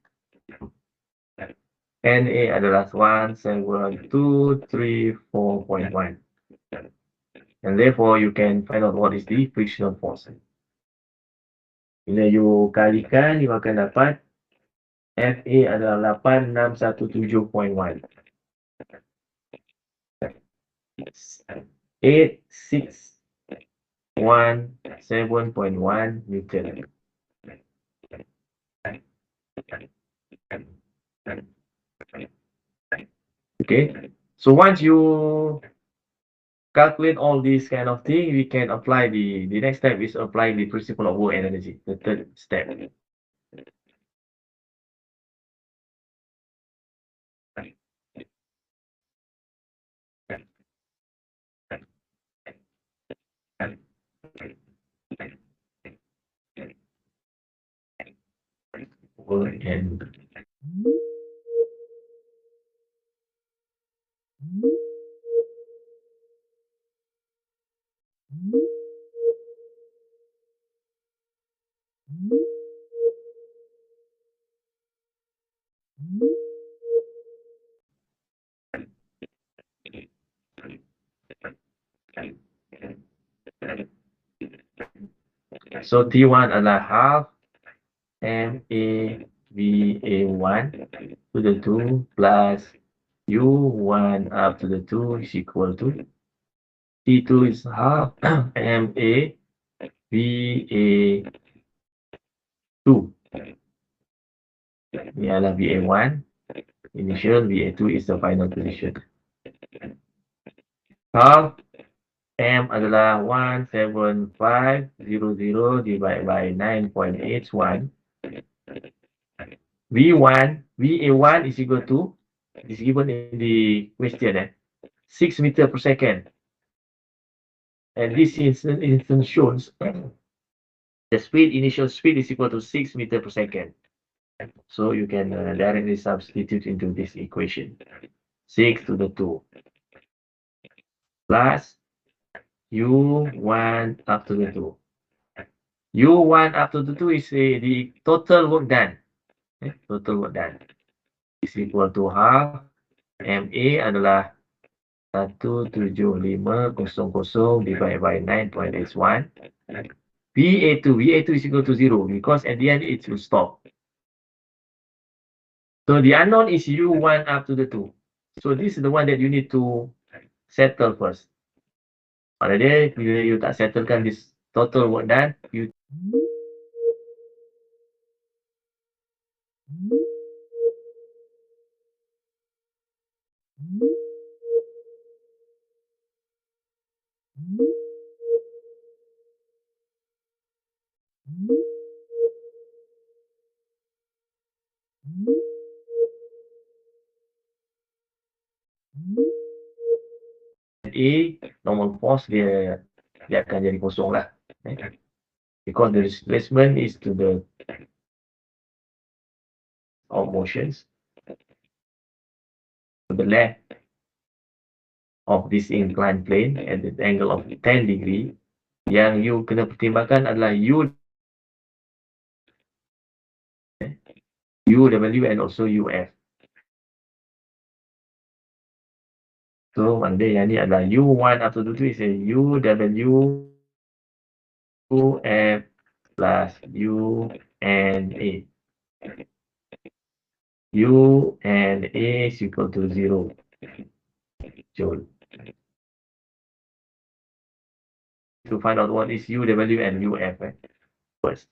and A adalah 17234.1. And therefore, you can find out what is the frictional force. Bila you kalikan, you akan dapat FA adalah 8617.1. 8617.1 Newton. Okay, so once you calculate all these kind of thing, we can apply the next step is applying the principle of work and energy, the third step. Work and so T1 adalah half MAVA1 to the 2 plus U1 up to the 2 is equal to T2 is half MAVA2. Ini adalah VA1 initial, VA2 is the final position. Half M adalah 17500 divided by 9.81. VA1 is equal to, is given in the question, 6 meters per second. And this instance shows the initial speed is equal to 6 meters per second. So you can directly substitute into this equation. 6 to the 2 plus U1 up to the 2. U1 up to the 2 is the total work done. Total work done is equal to half MA adalah 17500 divided by 9.81. VA2 is equal to 0 because at the end it will stop. So the unknown is U1 up to the 2. So this is the one that you need to settle first. Pada dia, bila you tak settlekan this total work done, you A normal force dia akan jadi kosong lah. Because the displacement is to the of motions to the left of this inclined plane at the angle of 10 degree. Yang you kena pertimbangkan adalah UW and also UF. So, maknanya yang ni adalah U1 up to 2 is a UW UF plus U and A. U and A is equal to 0 joule. To find out what is UW and UF first.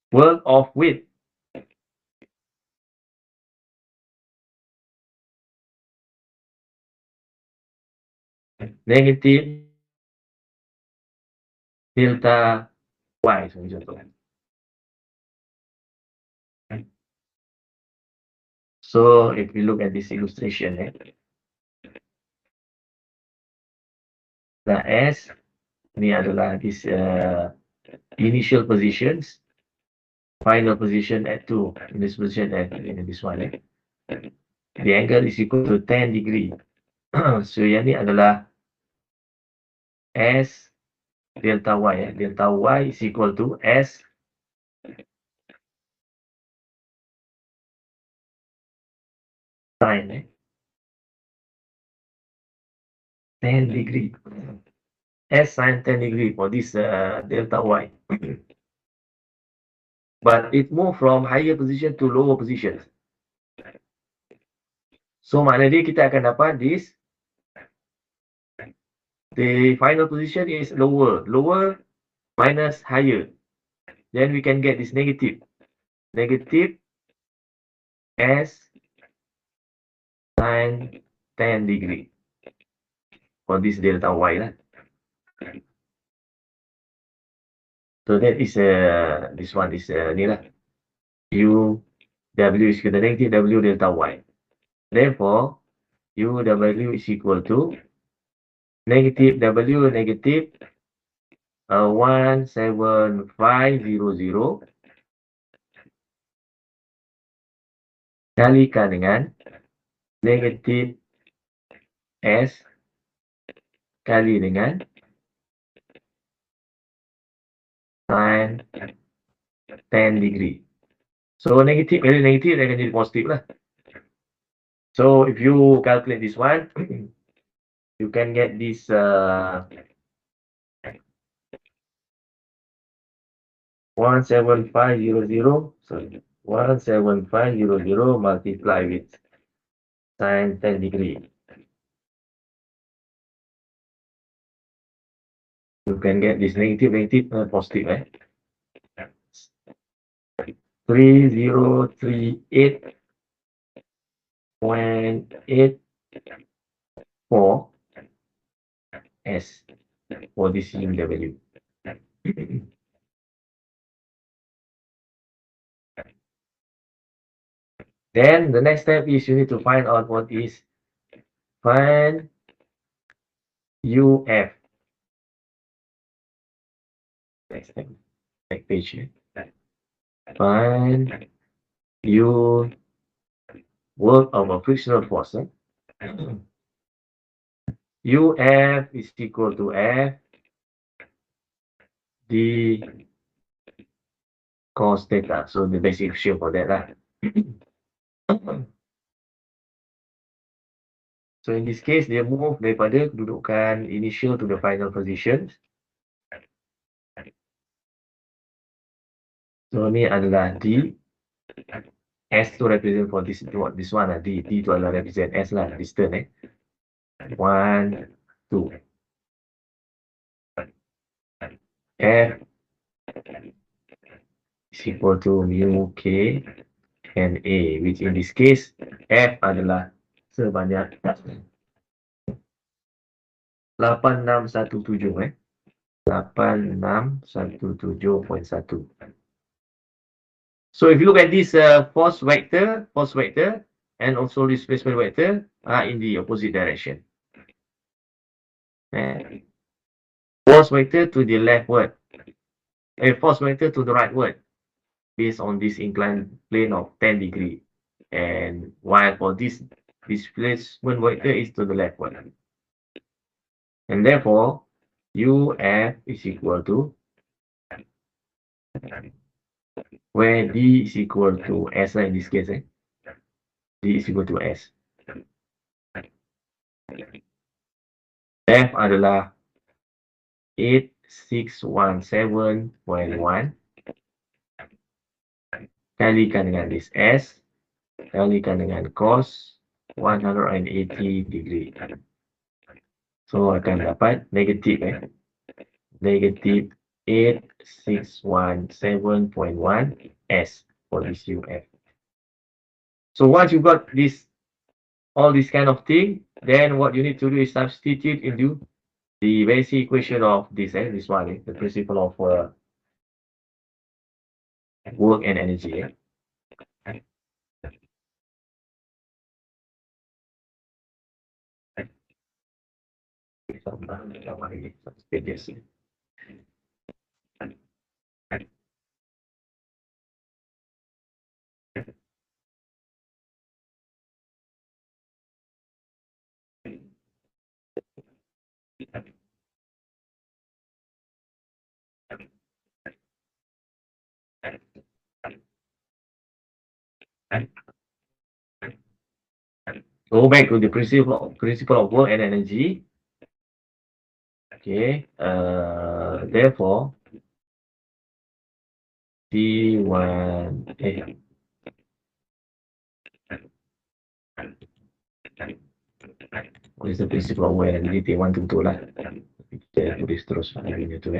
World of width. Negative delta Y sebagai contoh. So if we look at this illustration, the S ini adalah this initial positions, final position at 2, in this position at in this one. The angle is equal to 10 degree. So yang ni adalah S delta Y. Delta Y is equal to S sin 10 degree. S sin 10 degree for this delta Y. But it moved from higher position to lower position. So maknanya kita akan dapat this. The final position is lower. Lower minus higher. Then we can get this negative. Negative S sin 10 degree. For this delta Y lah. So that is this one is ni lah. U W is equal to negative W delta Y. Therefore, UW is equal to negative W negative 17500 kalikan dengan negatif S kali dengan sin 10 degree. So negatif kali negatif dia akan jadi positif lah. So if you calculate this one, you can get this 17500. Sorry, 17500 multiply with sin 10 degree. You can get this negative positive. 3038.84 S for this UW. Then the next step is you need to find out what is find UF. Next step, next page. Find U work of a frictional force. UF is equal to F D cos theta. So the basic equation for that lah. So in this case, dia move daripada kedudukan initial to the final position. So ni adalah D. S to represent for this one lah. D to adalah represent S lah, distance 1, 2. F is equal to mu K and A, which in this case, F adalah sebanyak 8617. 8617.1. So if you look at this force vector, and also displacement vector are in the opposite direction. Force vector to the leftward, force vector to the rightward, based on this inclined plane of 10 degree. And while for this displacement vector is to the leftward. And therefore, UF is equal to where D is equal to S in this case. D is equal to S. F adalah 8617.1 kalikan dengan this S kalikan dengan cos 180 degree. So akan dapat negatif negative 8617.1 S for this UF. So once you got this, all this kind of thing, then what you need to do is substitute into the basic equation of this, this one, the principle of work and energy. Go back to the principle of work and energy. Okay, therefore, T1 what is the principle of work and energy? T1 tentu lah. Kita tulis terus ini tu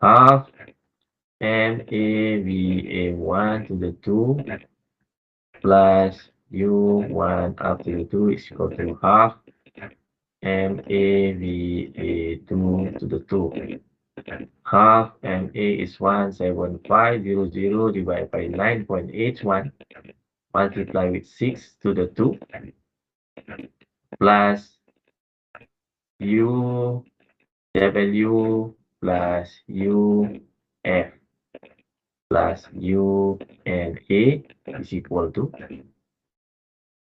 half MAVA1 to the 2 plus U1 up to the 2 is equal to half MAVA2 to the 2. Half MA is 17500 divided by 9.81 multiply with 6 to the 2 plus UW plus UF plus UNA is equal to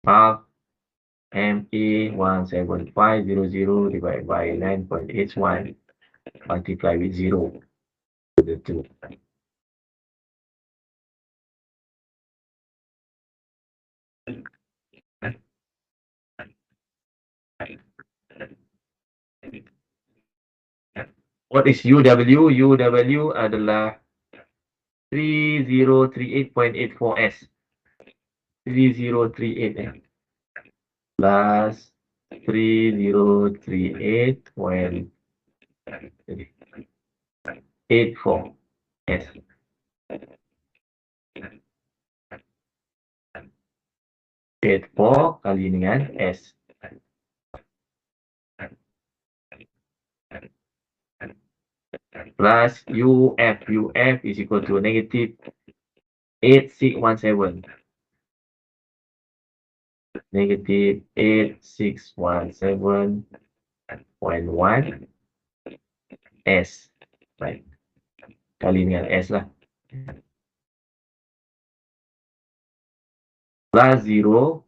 half MA 17500 divided by 9.81 multiply with 0 to the 2. What is UW? UW adalah 3038.84 S. 3038 plus 3038.84 S. 84 kali dengan S. Plus UF. UF is equal to negative 8617. Negative 8617.1 S. Right. Kali dengan S lah. Plus 0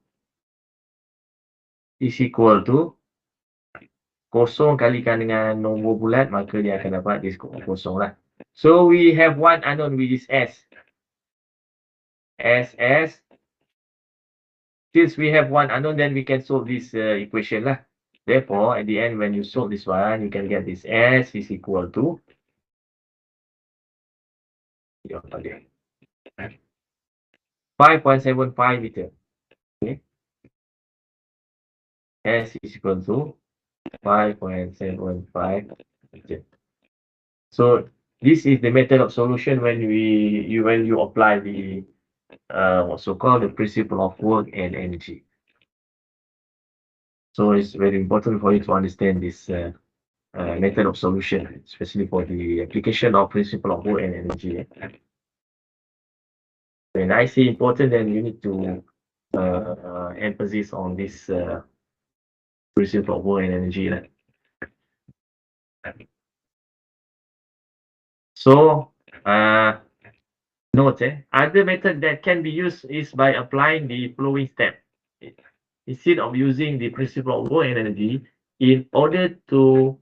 is equal to kosong kalikan dengan nombor bulat, maka dia akan dapat this kosong lah. So we have one unknown which is S. S. Since we have one unknown, then we can solve this equation lah. Therefore, at the end, when you solve this one, you can get this S is equal to 5.75 meter. Okay. S is equal to 5.75 meter. So this is the method of solution when you apply the what's called the principle of work and energy. So it's very important for you to understand this method of solution, especially for the application of principle of work and energy. When I say important, then you need to emphasis on this principle of work and energy. So note, other method that can be used is by applying the following step. Instead of using the principle of work and energy, in order to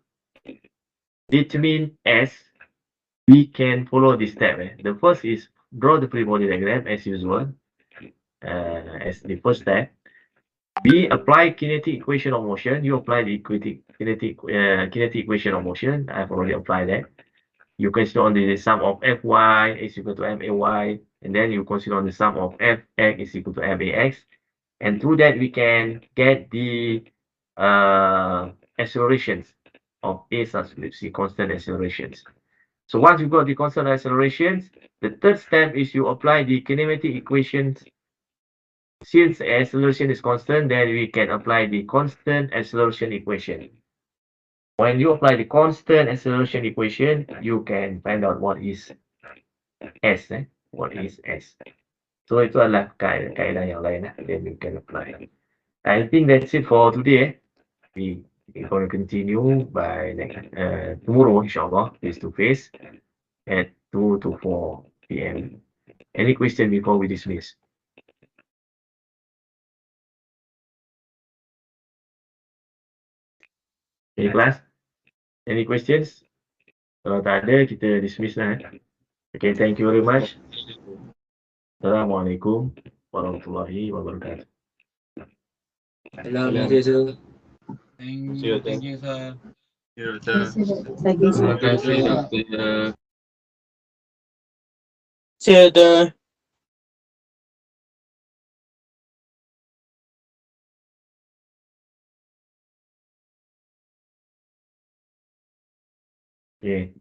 determine S, we can follow this step. The first is draw the free body diagram as usual. As the first step, we apply kinetic equation of motion. You apply the kinetic equation of motion. I've already applied that. You consider on the sum of Fy is equal to May, and then you consider on the sum of Fx is equal to Max. And through that, we can get the accelerations of A subscript C, constant accelerations. So once you got the constant accelerations, the third step is you apply the kinematic equations. Since acceleration is constant, then we can apply the constant acceleration equation. When you apply the constant acceleration equation, you can find out what is S. What is S? So itu adalah kaedah yang lain. Then you can apply. I think that's it for today. We're going to continue by tomorrow, inshallah, face to face at 2 to 4 p.m. Any question before we dismiss? Any class? Any questions? Kalau tak ada, kita dismiss lah. Okay, thank you very much. Assalamualaikum warahmatullahi wabarakatuh. Terima kasih, Thank you, sir. Terima kasih, doktor. See you there. Okay.